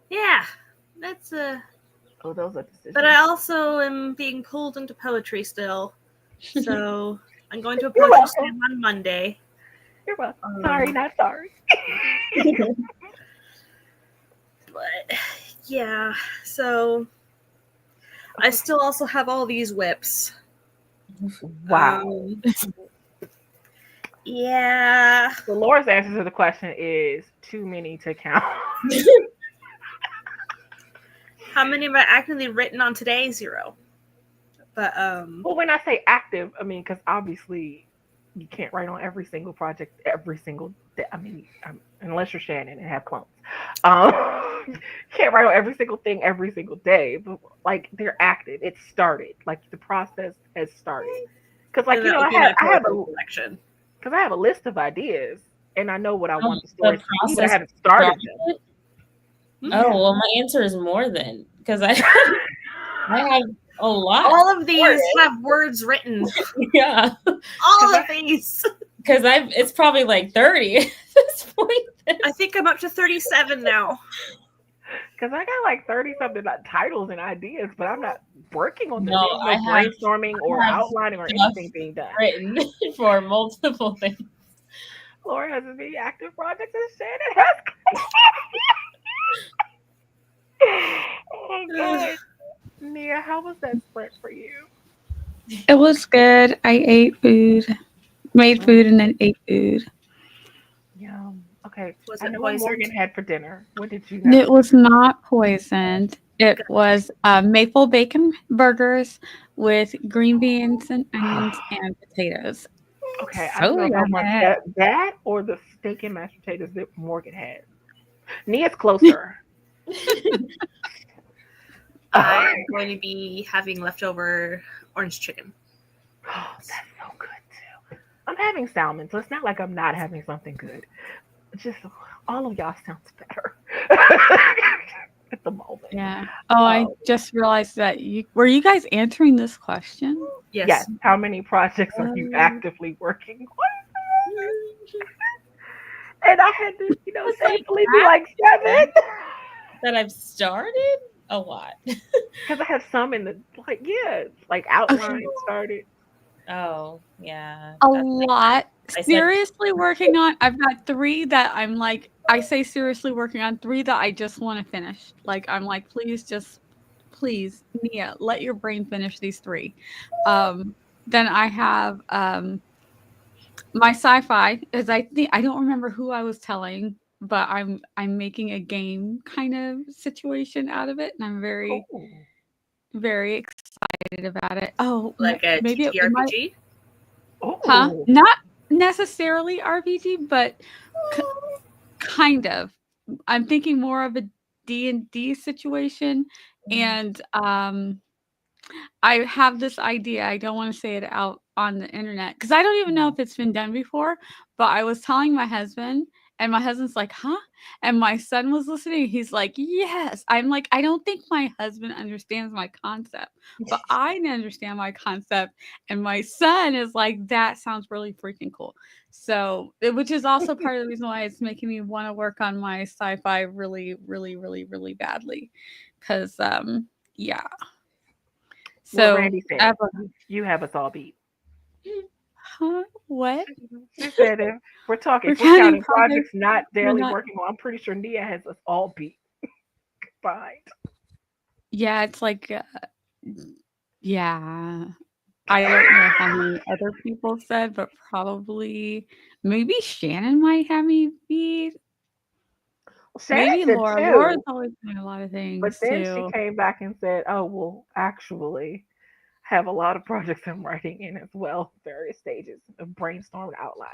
Yeah, that's Oh, those are decisions. But I also am being pulled into poetry still. So I'm going to a poetry slam on Monday. You're welcome. Sorry, not sorry. But yeah, so I still also have all these whips. Wow. Yeah. So Laura's answer to the question is too many to count. How many have I actively written on today? 0. But Well, when I say active, I mean because obviously you can't write on every single project every single day. I mean, unless you're Shannon and have clones. You can't write on every single thing every single day. But like they're active. It started. Like the process has started. Because like you know, I have a collection. Because I have a list of ideas and I know what I want the The stories to be, but I process haven't started them. Oh, well, my answer is more than because I have a lot. All of these have words written. Yeah. All of these. Because it's probably like 30 at this point. I think I'm up to 37 now. Because I got like 30 something titles and ideas, but I'm not working on them. No, There's no brainstorming or outlining or anything being done. Written for multiple things. Laura has as many active projects as Shannon has. Oh my god. Nia, how was that sprint for you? It was good. I ate food, made food, and then ate food. Yum. Okay. Was I it know what poisoned? Morgan had for dinner. What did you have? It was not poisoned. It was maple bacon burgers with green beans and onions and potatoes. Okay, I So don't know if I want yummy. that or the steak and mashed potatoes that Morgan had. Nia's closer. I'm going to be having leftover orange chicken. Oh, that's so good too. I'm having salmon, so it's not like I'm not having something good. It's just all of y'all sounds better at the moment. Yeah. Oh, I just realized that were you guys answering this question? Yes. How many projects are you actively working on? And I had to, safely be like 7. That I've started a lot. Because I have some in the outline started. Oh, yeah. A lot. Seriously working on. I've got 3 that I'm like, I say seriously working on 3 that I just want to finish. Like, I'm like, please, Nia, let your brain finish these 3. Then I have my sci-fi, as I don't remember who I was telling, but I'm making a game kind of situation out of it, and I'm very, very excited about it. Oh, like a maybe TTRPG? Huh? Not necessarily RPG, but kind of. I'm thinking more of a D&D situation, and I have this idea. I don't want to say it out on the internet because I don't even know if it's been done before. But I was telling my husband, and my husband's like, "Huh?" And my son was listening. He's like, "Yes." I'm like, I don't think my husband understands my concept, but I understand my concept. And my son is like, "That sounds really freaking cool." So, which is also part of the reason why it's making me want to work on my sci-fi really, really, really, really badly. Because, yeah. So, Randy said, you have us all beat. Huh? What? She said, if we're counting projects not daily working on, I'm pretty sure Nia has us all beat. Fine. Yeah, it's like, yeah. I don't know how many other people said, but probably, maybe Shannon might have me beat. Maybe Laura. Laura's always doing a lot of things, but then too. she came back and said, oh, well, actually, have a lot of projects I'm writing in as well, various stages of brainstorm outline.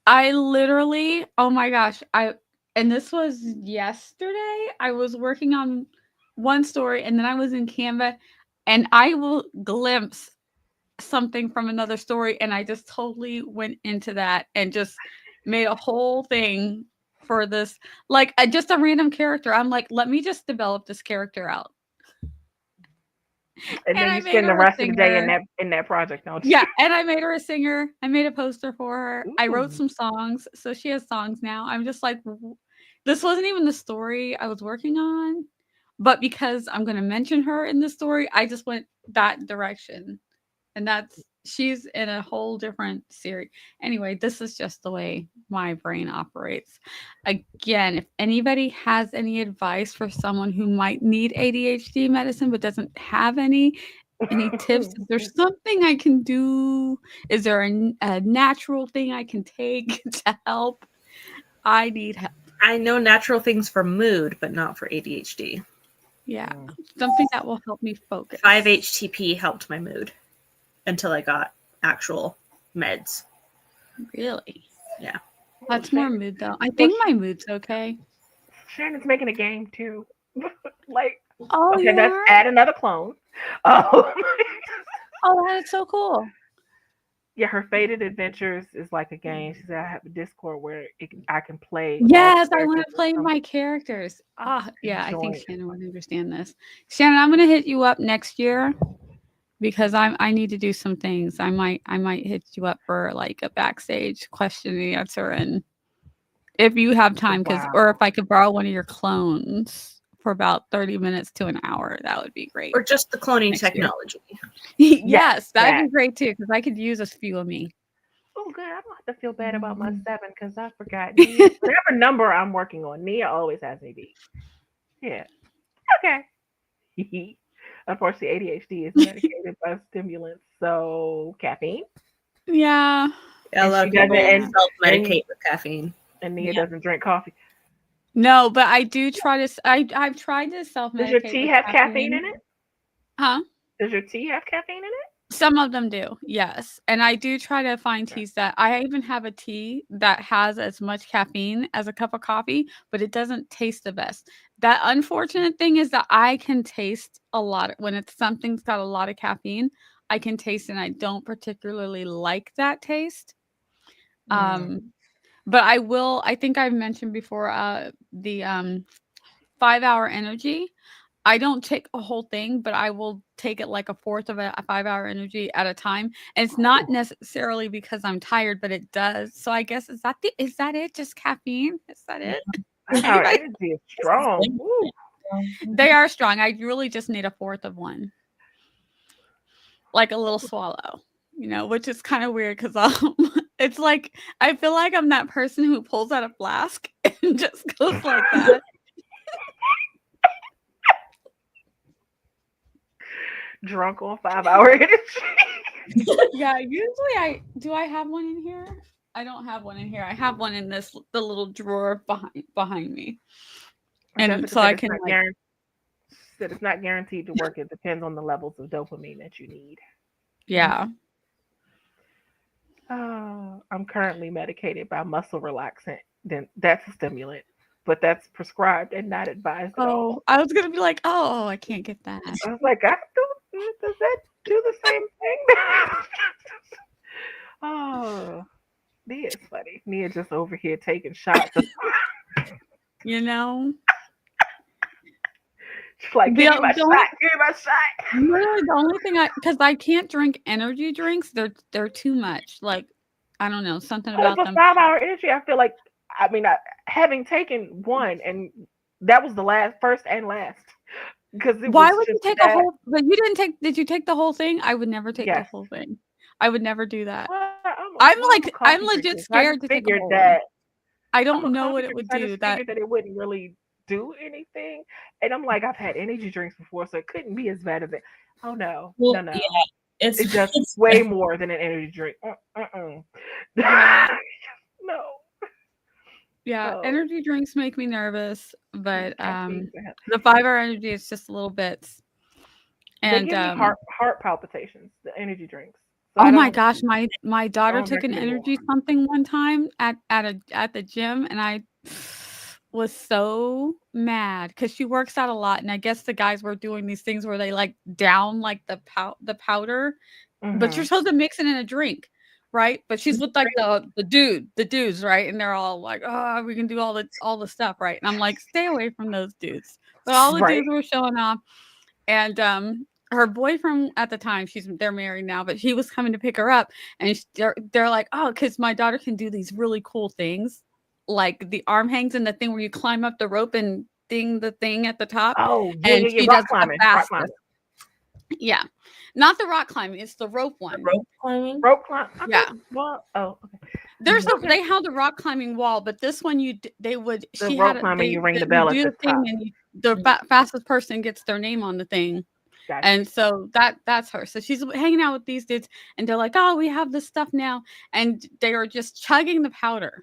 I literally, oh my gosh, and this was yesterday. I was working on one story, and then I was in Canva, and I will glimpse something from another story, and I just totally went into that and just made a whole thing for this, like just a random character. I'm like, let me just develop this character out. And then you spend the rest of the day in that project, don't you? Yeah, and I made her a singer. I made a poster for her. Ooh. I wrote some songs, so she has songs now. I'm just like, this wasn't even the story I was working on, But because I'm going to mention her in the story, I just went that direction. And she's in a whole different series. Anyway, this is just the way my brain operates. Again, if anybody has any advice for someone who might need ADHD medicine but doesn't have any tips, is there something I can do? Is there a natural thing I can take to help? I need help. I know natural things for mood, but not for ADHD. Yeah, something that will help me focus. 5-HTP helped my mood until I got actual meds. Really? Yeah. That's more mood, though. I think my mood's okay. Shannon's making a game, too. Like, oh, okay, let's add another clone. Oh, that's so cool. Yeah, her Fated Adventures is like a game. She said I have a Discord where I can play. Yes, I want to play my characters. Yeah, I think Shannon would understand this. Shannon, I'm going to hit you up next year because I need to do some things. I might hit you up for like a backstage question and answer, and if you have time, or if I could borrow one of your clones for about 30 minutes to an hour, that would be great. Or just the cloning technology. Yes, that'd be great too, because I could use a few of me. Oh, good. I don't have to feel bad about my 7 because I forgot. Whatever number I'm working on, Nia always has me beat. Yeah. Okay. Unfortunately, ADHD is medicated by stimulants, so caffeine. Yeah. A lot of people self-medicate with caffeine. And Nia doesn't drink coffee. No, but I do try to. I've tried to self-medicate. Does your tea have caffeine in it? Huh? Does your tea have caffeine in it? Some of them do, yes. And I do try to find teas that I even have a tea that has as much caffeine as a cup of coffee, but it doesn't taste the best. That unfortunate thing is that I can taste a lot when it's something's got a lot of caffeine. I can taste, and I don't particularly like that taste. But I think I've mentioned before the 5-hour energy. I don't take a whole thing, but I will take it like a fourth of a 5-hour energy at a time. And it's not necessarily because I'm tired, but it does. So I guess is that it? Just caffeine? Is that it? 5-hour energy is strong. Ooh. They are strong. I really just need a fourth of one. Like a little swallow, which is kind of weird because it's like I feel like I'm that person who pulls out a flask and just goes like that. Drunk on 5-hour energy. Yeah, usually do I have one in here? I don't have one in here. I have one in the little drawer behind me. And so I can it's not guaranteed to work. It depends on the levels of dopamine that you need. Yeah. I'm currently medicated by muscle relaxant. Then that's a stimulant, but that's prescribed and not advised at all. I was gonna be like, I can't get that. I was like, does that do the same thing? Oh, Nia's funny. Nia just over here taking shots. She's like, give me my shot. Literally, the only thing because I can't drink energy drinks. They're too much. Like, I don't know, something about them. 5-hour energy, I feel like, having taken one, and that was the first and last. Because why would you take a whole? But you didn't take. Did you take the whole thing? I would never take the whole thing. I would never do that. I'm legit scared to take a whole one. I don't know what it would do. That it wouldn't really do anything, and I'm like, I've had energy drinks before, so it couldn't be as bad as it. Oh no, no. Yeah, it's way more than an energy drink. No. Yeah, energy drinks make me nervous, but the 5-hour energy is just little bits. And they give me heart palpitations. The energy drinks. So oh my gosh, my daughter took an energy something one time at the gym, and I was so mad because she works out a lot, and I guess the guys were doing these things where they like down like the powder, but you're supposed to mix it in a drink. Right, but she's with like the dudes, right, and they're all like, "Oh, we can do all the stuff, right?" And I'm like, "Stay away from those dudes." But all the dudes were showing off, and her boyfriend at the time, they're married now, but he was coming to pick her up, and they're like, "Oh, because my daughter can do these really cool things, like the arm hangs and the thing where you climb up the rope and the thing at the top. Oh, yeah, And yeah, yeah. she Rock does the climbing. Rock fastest. climbing. Yeah. Not the rock climbing, it's the rope one. Rope climbing? Rope climb. Yeah. Well, oh, okay. They had the rock climbing wall, but this one The rope climbing, you ring the bell at the top. and the fastest person gets their name on the thing. Gotcha. And so that's her. So she's hanging out with these dudes, and they're like, "Oh, we have this stuff now," and they are just chugging the powder.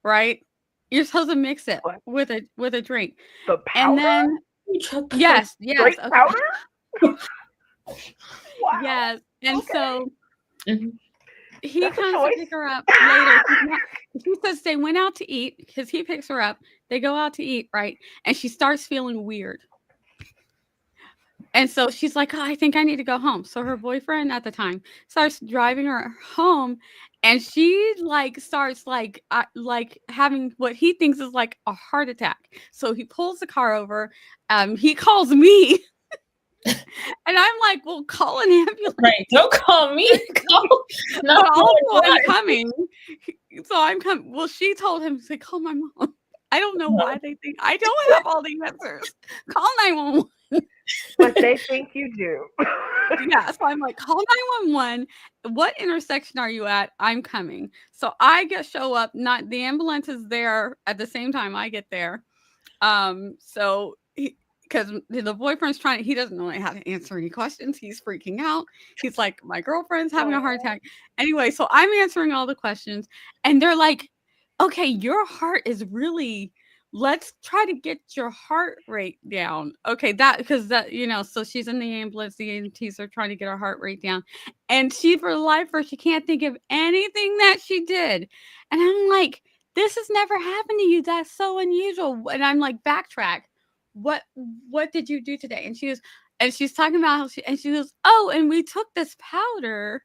Right? You're supposed to mix it with a drink. The powder? And then yes, Straight okay. powder? Wow. Yes, and Okay. so he That's a comes to choice. pick her up later. He says they went out to eat because he picks her up. They go out to eat, right? And she starts feeling weird. And so she's like, "Oh, I think I need to go home." So her boyfriend at the time starts driving her home, and she starts having what he thinks is like a heart attack. So he pulls the car over. He calls me. And I'm like, "Well, call an ambulance." Right. Don't call me. No, I'm coming. So I'm coming. Well, she told him to call my mom. I don't know why they think I don't have all the answers. Call 911. But they think you do. Yeah, so I'm like, call 911. What intersection are you at? I'm coming. So I show up. Not the ambulance is there at the same time I get there. So because the boyfriend's he doesn't know how to answer any questions. He's freaking out. He's like, my girlfriend's having a heart attack. Anyway, so I'm answering all the questions, and they're like, okay, your heart is really. Let's try to get your heart rate down. Okay, so she's in the ambulance. The EMTs are trying to get her heart rate down. And she can't think of anything that she did. And I'm like, this has never happened to you. That's so unusual. And I'm like, backtrack. What did you do today? And she's talking about how she goes, oh, and we took this powder,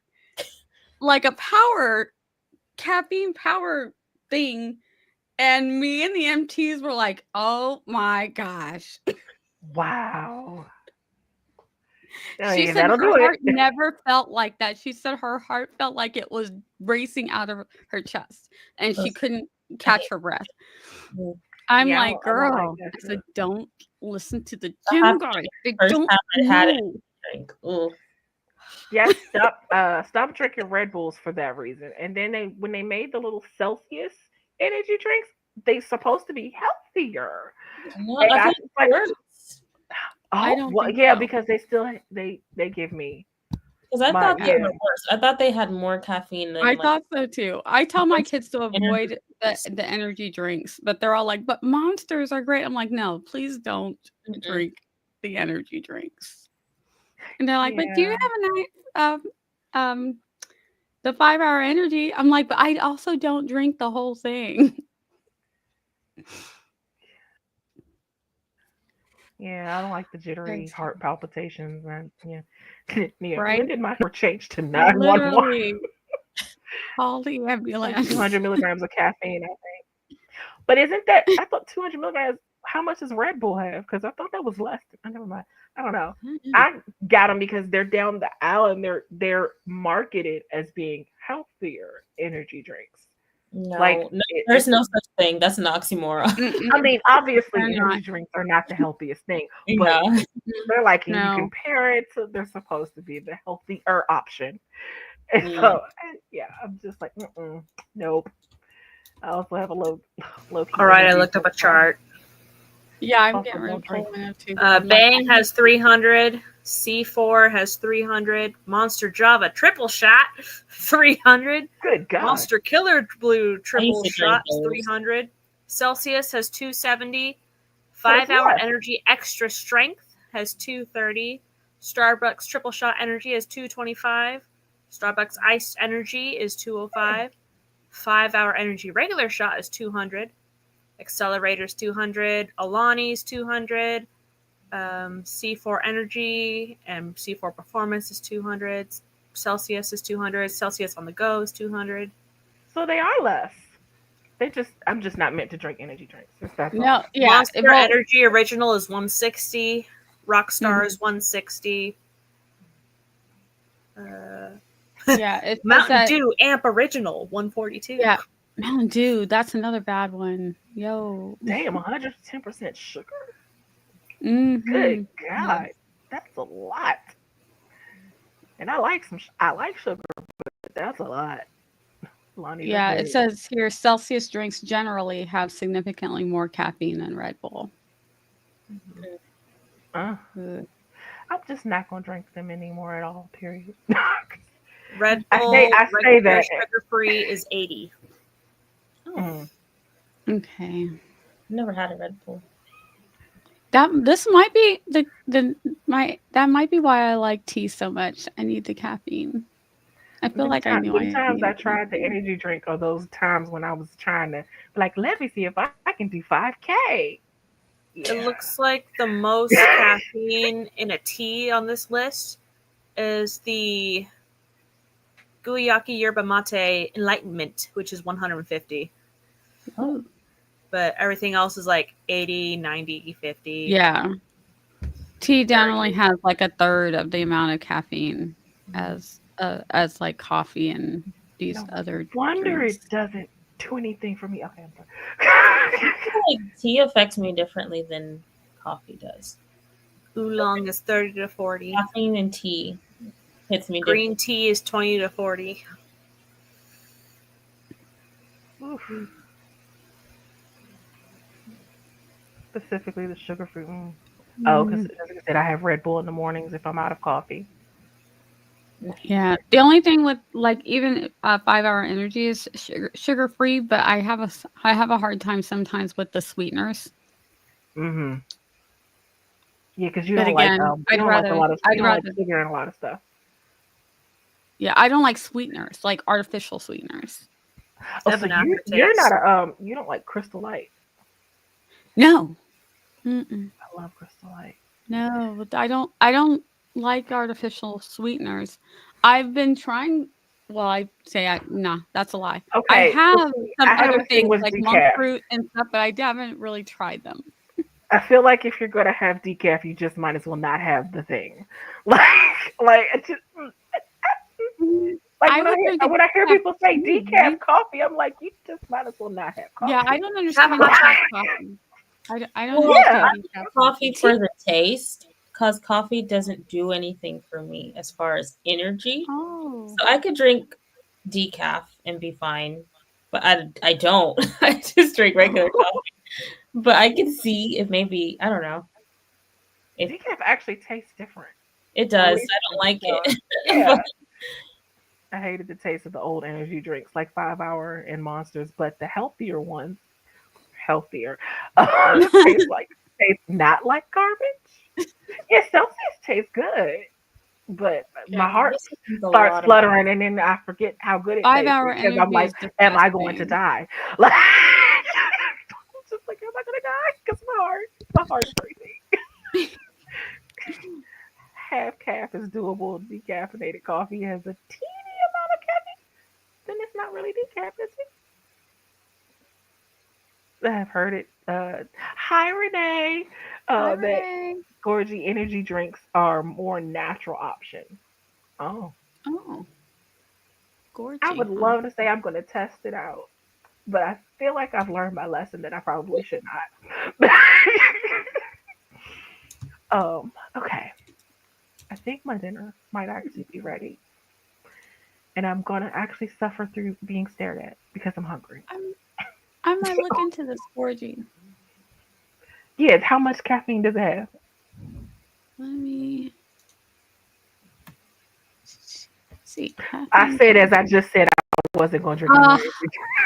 like a caffeine power thing. And me and the MTs were like, oh my gosh. Wow. She said her heart never felt like that. She said her heart felt like it was racing out of her chest and she couldn't catch her breath. I'm like, girl, I said, don't listen to the gym guys. They don't know. Yes, stop drinking Red Bulls for that reason. And then when they made the little Celsius energy drinks, they supposed to be healthier. Because they still they give me. Because I thought they were worse. I thought they had more caffeine than. I thought so too. I tell my kids to avoid the energy drinks, but they're all like, "But Monsters are great." I'm like, "No, please don't drink the energy drinks." And they're like, "But do you have a night the 5-hour energy?" I'm like, "But I also don't drink the whole thing." Yeah, I don't like the jittery heart palpitations, man. Yeah. Yeah. Right? When did my heart change to 911? Call the ambulance. Like 200 milligrams of caffeine, I think. But isn't that? I thought 200 milligrams. How much does Red Bull have? Because I thought that was less. Never mind. I don't know. I got them because they're down the aisle and they're marketed as being healthier energy drinks. No, there's no such thing. That's an oxymoron. I mean, obviously, energy drinks are not the healthiest thing, but they're like, you compare it to, they're supposed to be the healthier option. And so, I'm just like, nope. I also have a low. All right, I looked up a chart. Yeah, I'm getting rid of one too. Bang has 300. C4 has 300. Monster Java triple shot 300. Good God. Monster Killer Blue triple shot 300. Celsius has 270. 5-hour energy extra strength has 230. Starbucks triple shot energy is 225. Starbucks iced energy is 205. 5-hour energy regular shot is 200. Accelerators 200. Alani's 200. C4 energy and C4 performance is 200. Celsius is 200. Celsius on the go is 200. So they are less. I'm just not meant to drink energy drinks. Monster Energy original is 160. Rockstar is 160. It's Mountain Dew Amp original 142. Yeah. Mountain Dew, that's another bad one. Yo. Damn, 110% sugar. Mm-hmm. Good God, that's a lot. And I like I like sugar, but that's a lot. Lonnie, that's Yeah, it very. says here Celsius drinks generally have significantly more caffeine than Red Bull. Uh, Ugh. I'm just not gonna drink them anymore at all. Period. Red I Bull say regular that. sugar free is 80. Oh, Mm. Okay. never had a Red Bull. This might be that might be why I like tea so much. I need the caffeine. I feel like I knew Them I times I needed the tried the caffeine. energy drink are those times when I was trying to like, let me see if I can do 5K. It Yeah. looks like the most caffeine in a tea on this list is the Guayaki Yerba Mate Enlightenment, which is 150. Oh, But everything else is like 80, 90, 50. Yeah. Tea 30. generally has like a third of the amount of caffeine as like coffee and these No other wonder drinks. it doesn't do anything for me. Okay, I'm sorry. I feel like tea affects me differently than coffee does. Oolong is 30 to 40. Caffeine and tea hits me Green different. tea is 20 to 40. Oof. Specifically the sugar free. Mm. Oh, because Mm. as I said, I have Red Bull in the mornings if I'm out of coffee. Yeah. The only thing with like even 5 Hour Energy is sugar free, but I have a hard time sometimes with the sweeteners. Mm-hmm. Yeah, because you But don't like again, you don't like a lot of you I'd don't like rather sugar and a lot of stuff. yeah, I don't like sweeteners, like artificial sweeteners. Oh, Of so an you're not aftertaste. a you don't like Crystal Light. No. Mm-mm. I love Crystal Light. No, I don't like artificial sweeteners. I've been trying well, I say nah, that's a lie. I Okay, so have see, some I have other a thing things with like monk decaf. fruit and stuff, but I haven't really tried them. I feel like if you're gonna have decaf, you just might as well not have the thing. Like I just Mm, like I would drink a when I hear decaf people say tea. decaf coffee, I'm like, you just might as well not have Yeah, I coffee. don't Have a understand hot decaf chocolate. coffee. I don't Well, Yeah, understand I decaf like coffee coffee. for the taste because coffee doesn't do anything for me as far as energy. Oh. So I could drink decaf and be fine, but I don't. I just drink regular coffee. But I can see if maybe I don't know if decaf actually tastes different. it At does. least I don't like it. yeah. But I hated the taste of the old energy drinks like 5 Hour and Monsters, but the healthier ones, healthier, taste not like garbage. Yeah, Celsius tastes good, but yeah, my heart this is a starts lot of fluttering, and then I forget how good it Five tastes hour because I'm energy like, is am I going to disgusting. die? Like, I'm just like, am I gonna die? Because my heart's racing. Half calf is doable. Decaffeinated coffee has a teeny amount of caffeine. Then it's not really decaf, is it? I've heard it. Hi, Renee. Hi, That Renee. Gorgie energy drinks are more natural option. Oh, Oh, I gorgy, would huh? love to say I'm going to test it out, but I feel like I've learned my lesson that I probably should not. Okay. I think my dinner might actually be ready, and I'm going to actually suffer through being stared at because I'm hungry. I'm, I might look into this gorgy. Yes, how much caffeine does it have? Let me see. I Caffeine said, as I content. just said, I wasn't going to drink any more.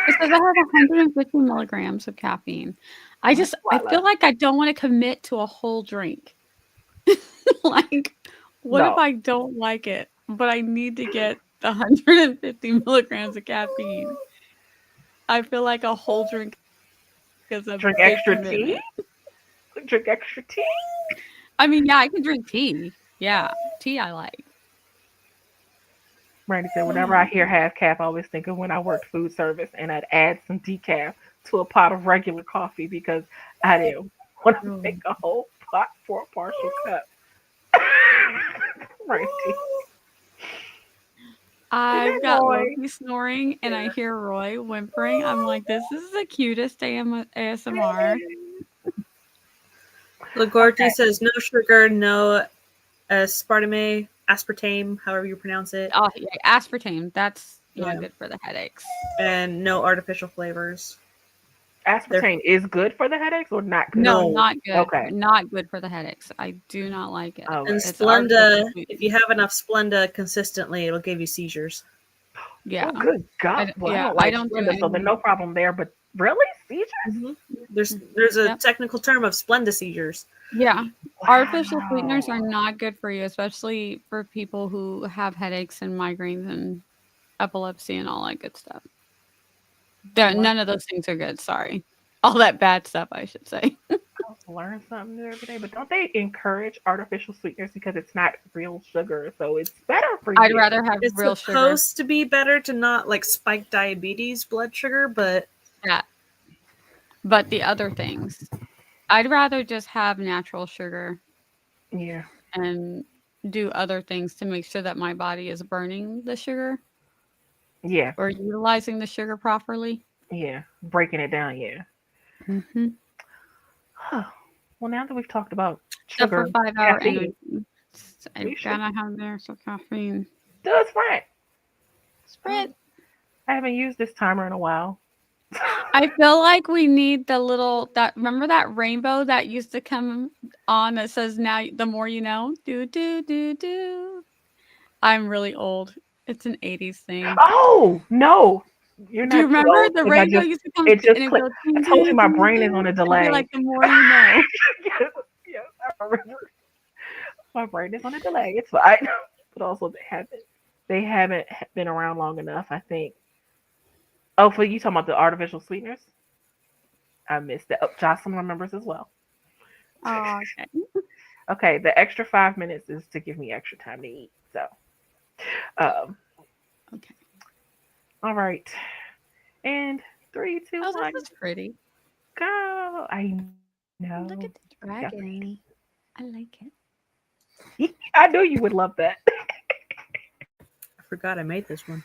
It says I have 150 milligrams of caffeine. I feel like I don't want to commit to a whole drink. Like, what if No, I don't like it, but I need to get the 150 milligrams of caffeine? I feel like a whole drink is a drink big extra tea. commitment. Drink extra tea. I mean, yeah, I can drink tea. Yeah, tea I like. Randy said, whenever I Yeah. hear half calf, I always think of when I worked food service and I'd add some decaf to a pot of regular coffee because I didn't want to make a whole pot for a partial cup. Randy. I've that got Roy? Loki snoring and I hear Roy whimpering. I'm like, this is the cutest ASMR. Lagorti Okay. says no sugar, no aspartame, however you pronounce it, Oh, yeah, aspartame. That's Yeah. not good for the headaches. and no artificial flavors. Aspartame is good for the headaches or not good? No, No. not good. Okay. Not good for the headaches. I do not like it. Oh, And It's artificial Splenda, sweet. if you have enough Splenda consistently, it'll give you seizures. Yeah. Oh, good God. Well, I don't I like don't do Splenda, so there's any. no problem there. But really, seizures? There's a Yep. technical term of Splenda seizures. Yeah. Artificial sweeteners Wow. are not good for you, especially for people who have headaches and migraines and epilepsy and all that good stuff. Wow. None of those things are good. Sorry. All that bad stuff, I should say. I learn something new every day. But don't they encourage artificial sweeteners because it's not real sugar, so it's better for I'd you? rather have It's real sugar. supposed to be better to not like spike diabetes blood sugar, but Yeah. But the other things, I'd rather just have natural sugar Yeah. and do other things to make sure that my body is burning the sugar Yeah. or utilizing the sugar properly. Yeah. Breaking it down. Yeah. Mm-hmm. Well, now that we've talked about Except for sugar, 5-hour caffeine, energy. I we should gotta have there some caffeine. do a sprint. Sprint. I haven't used this timer in a while. I feel like we need the little that remember that rainbow that used to come on that says now the more you know. Do do do do. I'm really old. It's an 80s thing. Oh no, you're Do you not too remember old the because rainbow used to come it just and it clicked. go I doo, told you doo, my doo, brain is doo? on a It'd be delay. like the more you know. yes, yes, I remember. My brain is on a delay. It's fine, but also they haven't been around long enough. I think. Oh, for you talking about the artificial sweeteners? I missed that. Oh, Jocelyn remembers as well. Oh, okay. Okay, the extra 5 minutes is to give me extra time to eat. So, um, Okay. all right, and three, two, Oh, one, this is pretty. go. I Look know. at the dragon. I like it. I knew you would love that. I forgot I made this one.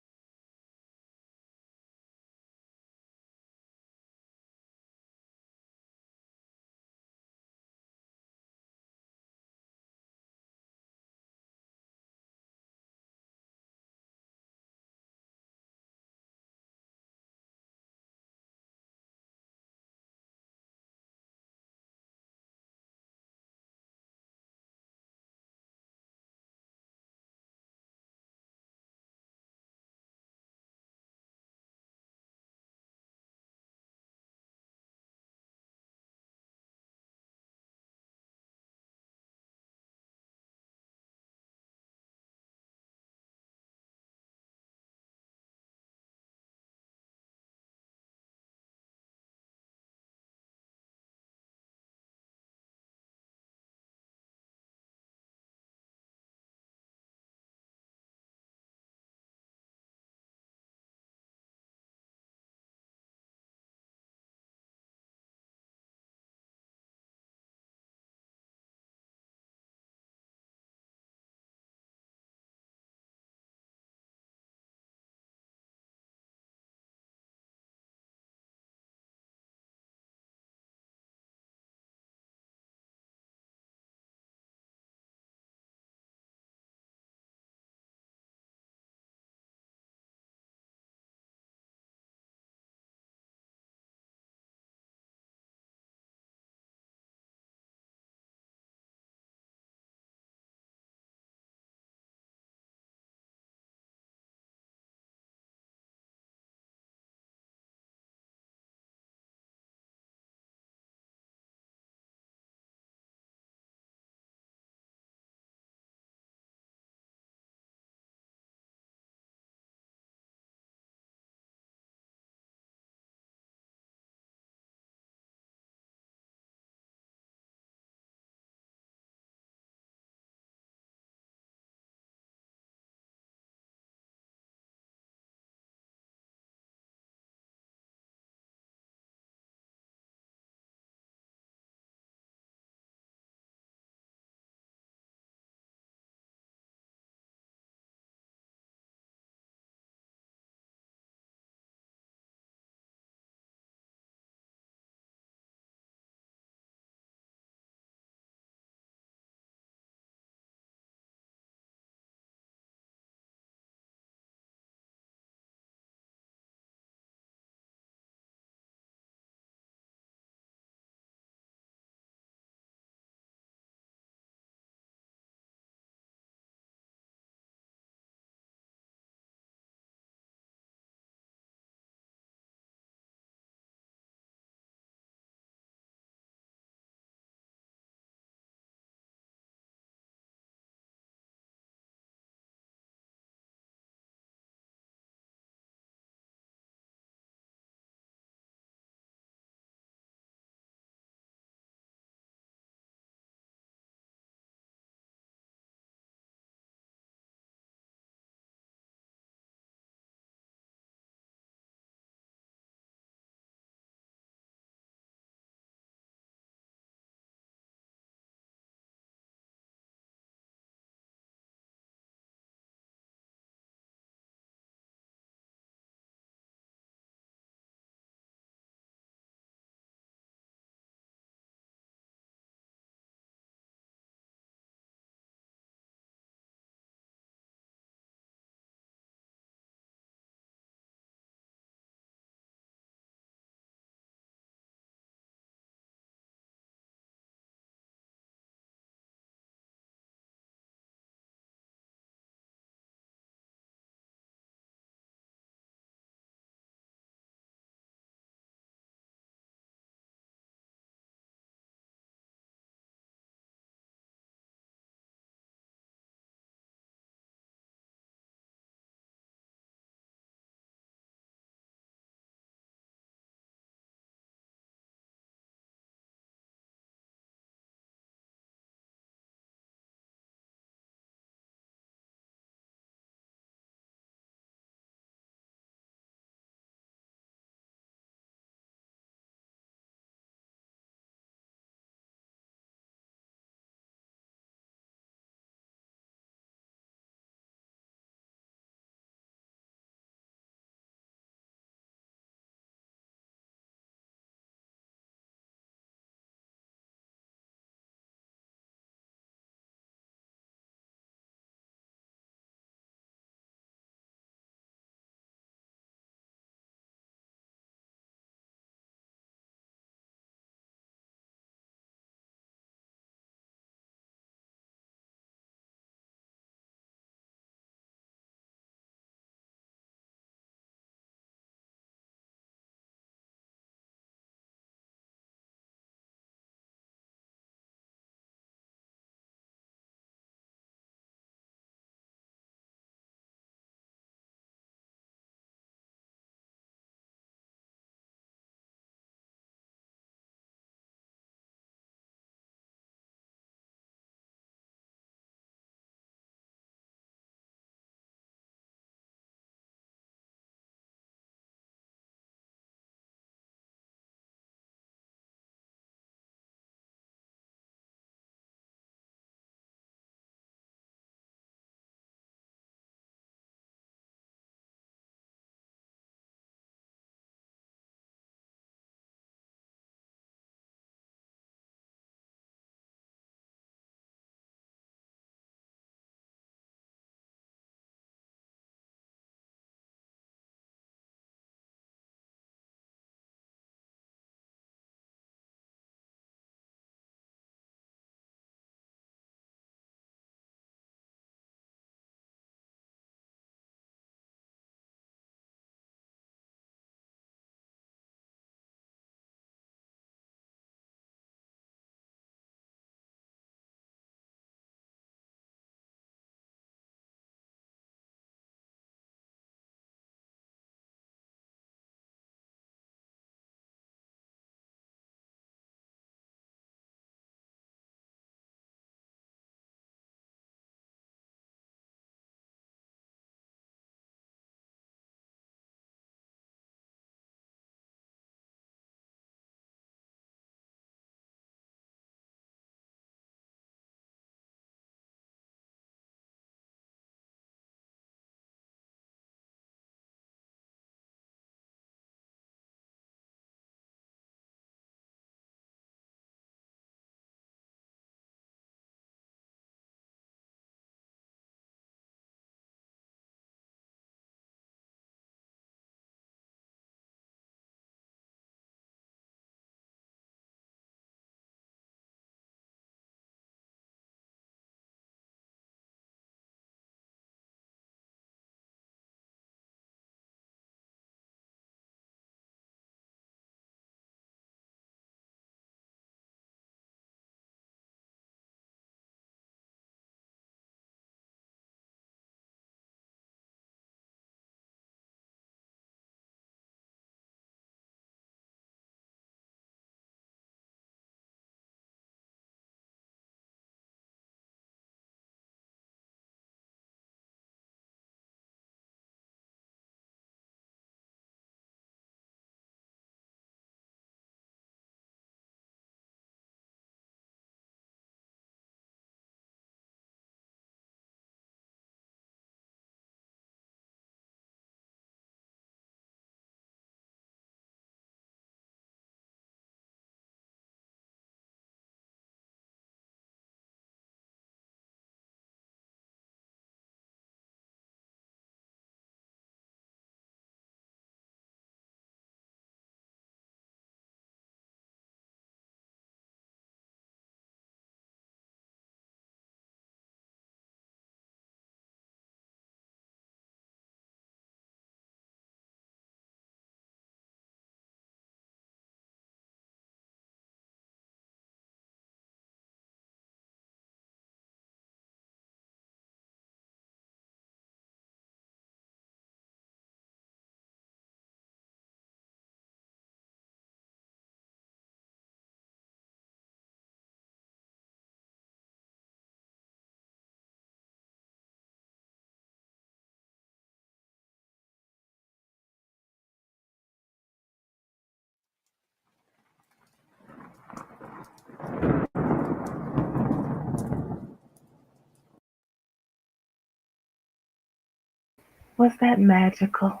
Was that magical?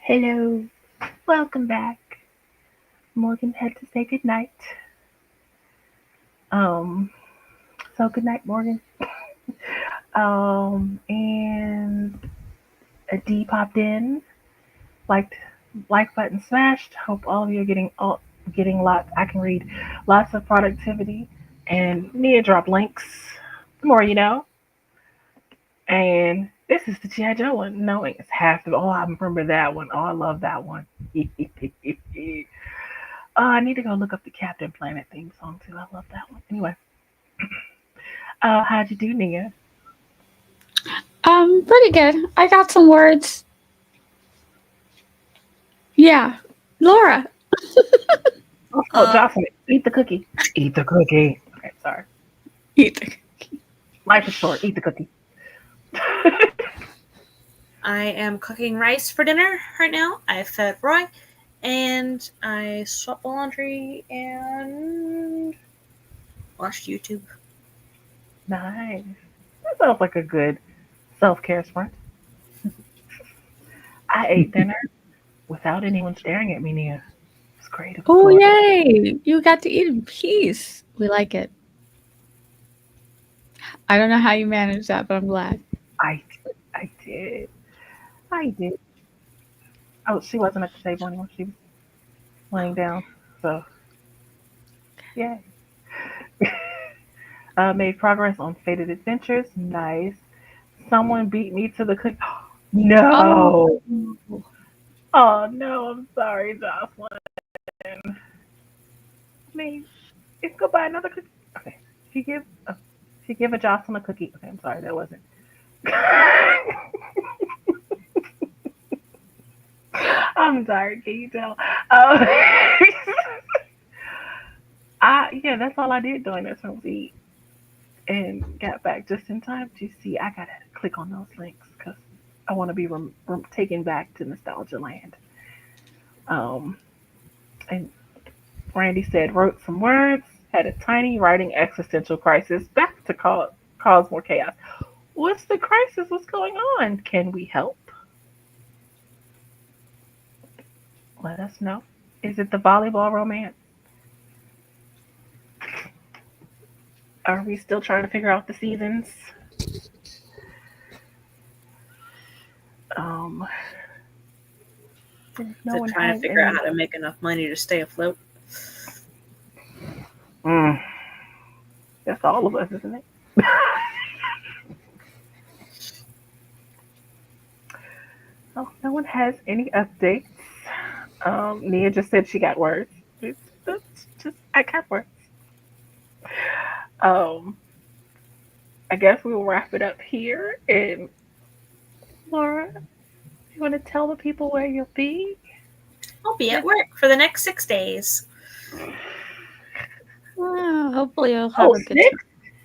Hello. Welcome back. Morgan had to say goodnight. So good night, Morgan. And a D popped in, liked, like button smashed. Hope all of you are getting lots. I can read lots of productivity, and Nia dropped links. The more you know. And this is the G.I. Joe one. Knowing it's half of. Oh, I remember that one. Oh, I love that one. Oh, I need to go look up the Captain Planet theme song too. I love that one. Anyway, how'd you do, Nia? Pretty good. I got some words. Yeah, Laura. Oh, Jocelyn, eat the cookie. Eat the cookie. Okay, sorry. Eat the cookie. Life is short. Eat the cookie. I am cooking rice for dinner right now. I fed Roy, and I swept the laundry and watched YouTube. Nice. That sounds like a good self-care sprint. I ate dinner without anyone staring at me, Nia. It was great. It was Oh, glorious. yay. You got to eat in peace. We like it. I don't know how you managed that, but I'm glad. I did. I did. Oh, she wasn't at the table anymore. She was laying down. So, yeah. Made progress on Fated Adventures. Nice. Someone beat me to the cook. No. Oh. Oh no, I'm sorry, Jocelyn. Please, you can go buy another cookie. Okay. She give a Jocelyn a cookie. Okay, I'm sorry, that wasn't. I'm sorry, can you tell? Yeah, that's all I did during this whole week, and got back just in time to see. I gotta click on those links because I want to be taken back to nostalgia land. Um, and Randy said wrote some words, had a tiny writing existential crisis, back to cause more chaos. What's the crisis? What's going on? Can we help? Let us know. Is it the volleyball romance? Are we still trying to figure out the seasons? No one trying to has figure out any. how to make enough money to stay afloat. That's all of us, isn't it? Oh, no one has any updates. Nia just said she got words. I got words. I guess we will wrap it up here. And Laura, you want to tell the people where you'll be? I'll be at work for the next 6 days. Well, hopefully you'll have a good 6? time.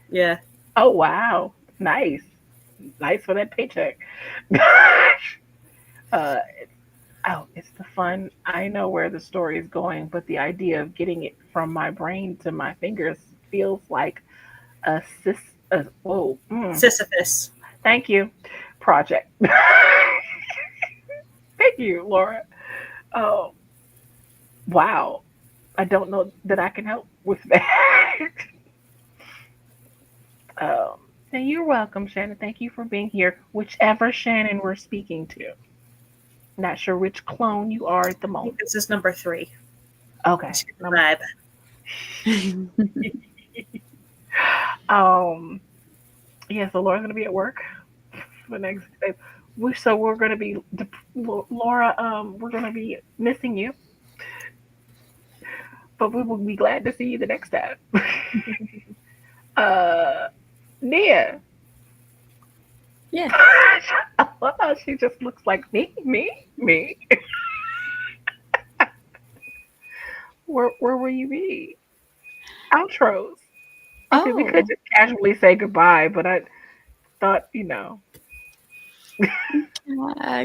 Yeah. Oh wow, nice for that paycheck. It's the fun. I know where the story is going, but the idea of getting it from my brain to my fingers feels like a Sisyphus. Thank you, project. Thank you, Laura. Oh, wow. I don't know that I can help with that. So you're welcome, Shannon. Thank you for being here. Whichever Shannon we're speaking to. Not sure which clone you are at the moment. This is number 3. Okay. Vibe. Yeah, so Laura's gonna be at work for the next 6 days. We're gonna be Laura, we're gonna be missing you. But we will be glad to see you the next time. Nia. Yeah. I love how she just looks like me. Where will you be? Outros. Okay, we could just casually say goodbye, but I thought,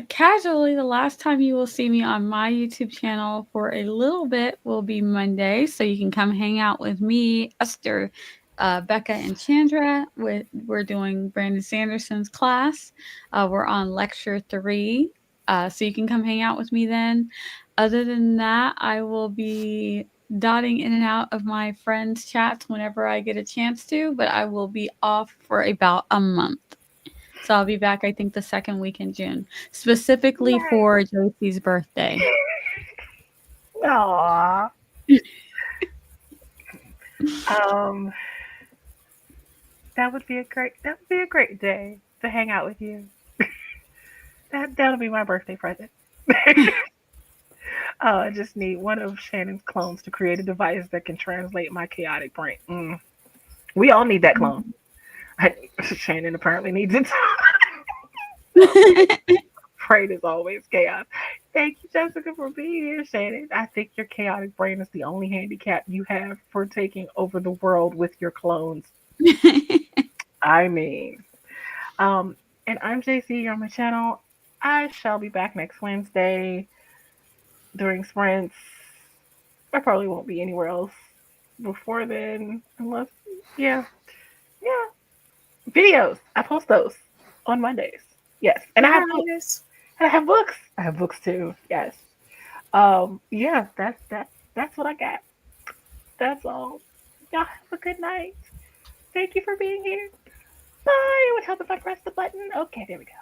Casually, the last time you will see me on my YouTube channel for a little bit will be Monday, so you can come hang out with me, Esther, Becca and Chandra. We're doing Brandon Sanderson's class. We're on lecture 3. So you can come hang out with me then. Other than that, I will be dotting in and out of my friends' chats whenever I get a chance to, but I will be off for about a month. So I'll be back, I think, the second week in June, specifically for Josie's birthday. Aww. That would be a great day to hang out with you. That'll be my birthday present. I just need one of Shannon's clones to create a device that can translate my chaotic brain. We all need that clone. Shannon apparently needs it. Brain is always chaos. Thank you, Jessica, for being here, Shannon. I think your chaotic brain is the only handicap you have for taking over the world with your clones. I mean, and I'm JC. You're on my channel. I shall be back next Wednesday during sprints. I probably won't be anywhere else before then, unless, yeah. Videos. I post those on Mondays. Yes, and I have books. I have books too. Yes. Yeah. That's what I got. That's all. Y'all have a good night. Thank you for being here. Bye. It would help if I press the button. Okay, there we go.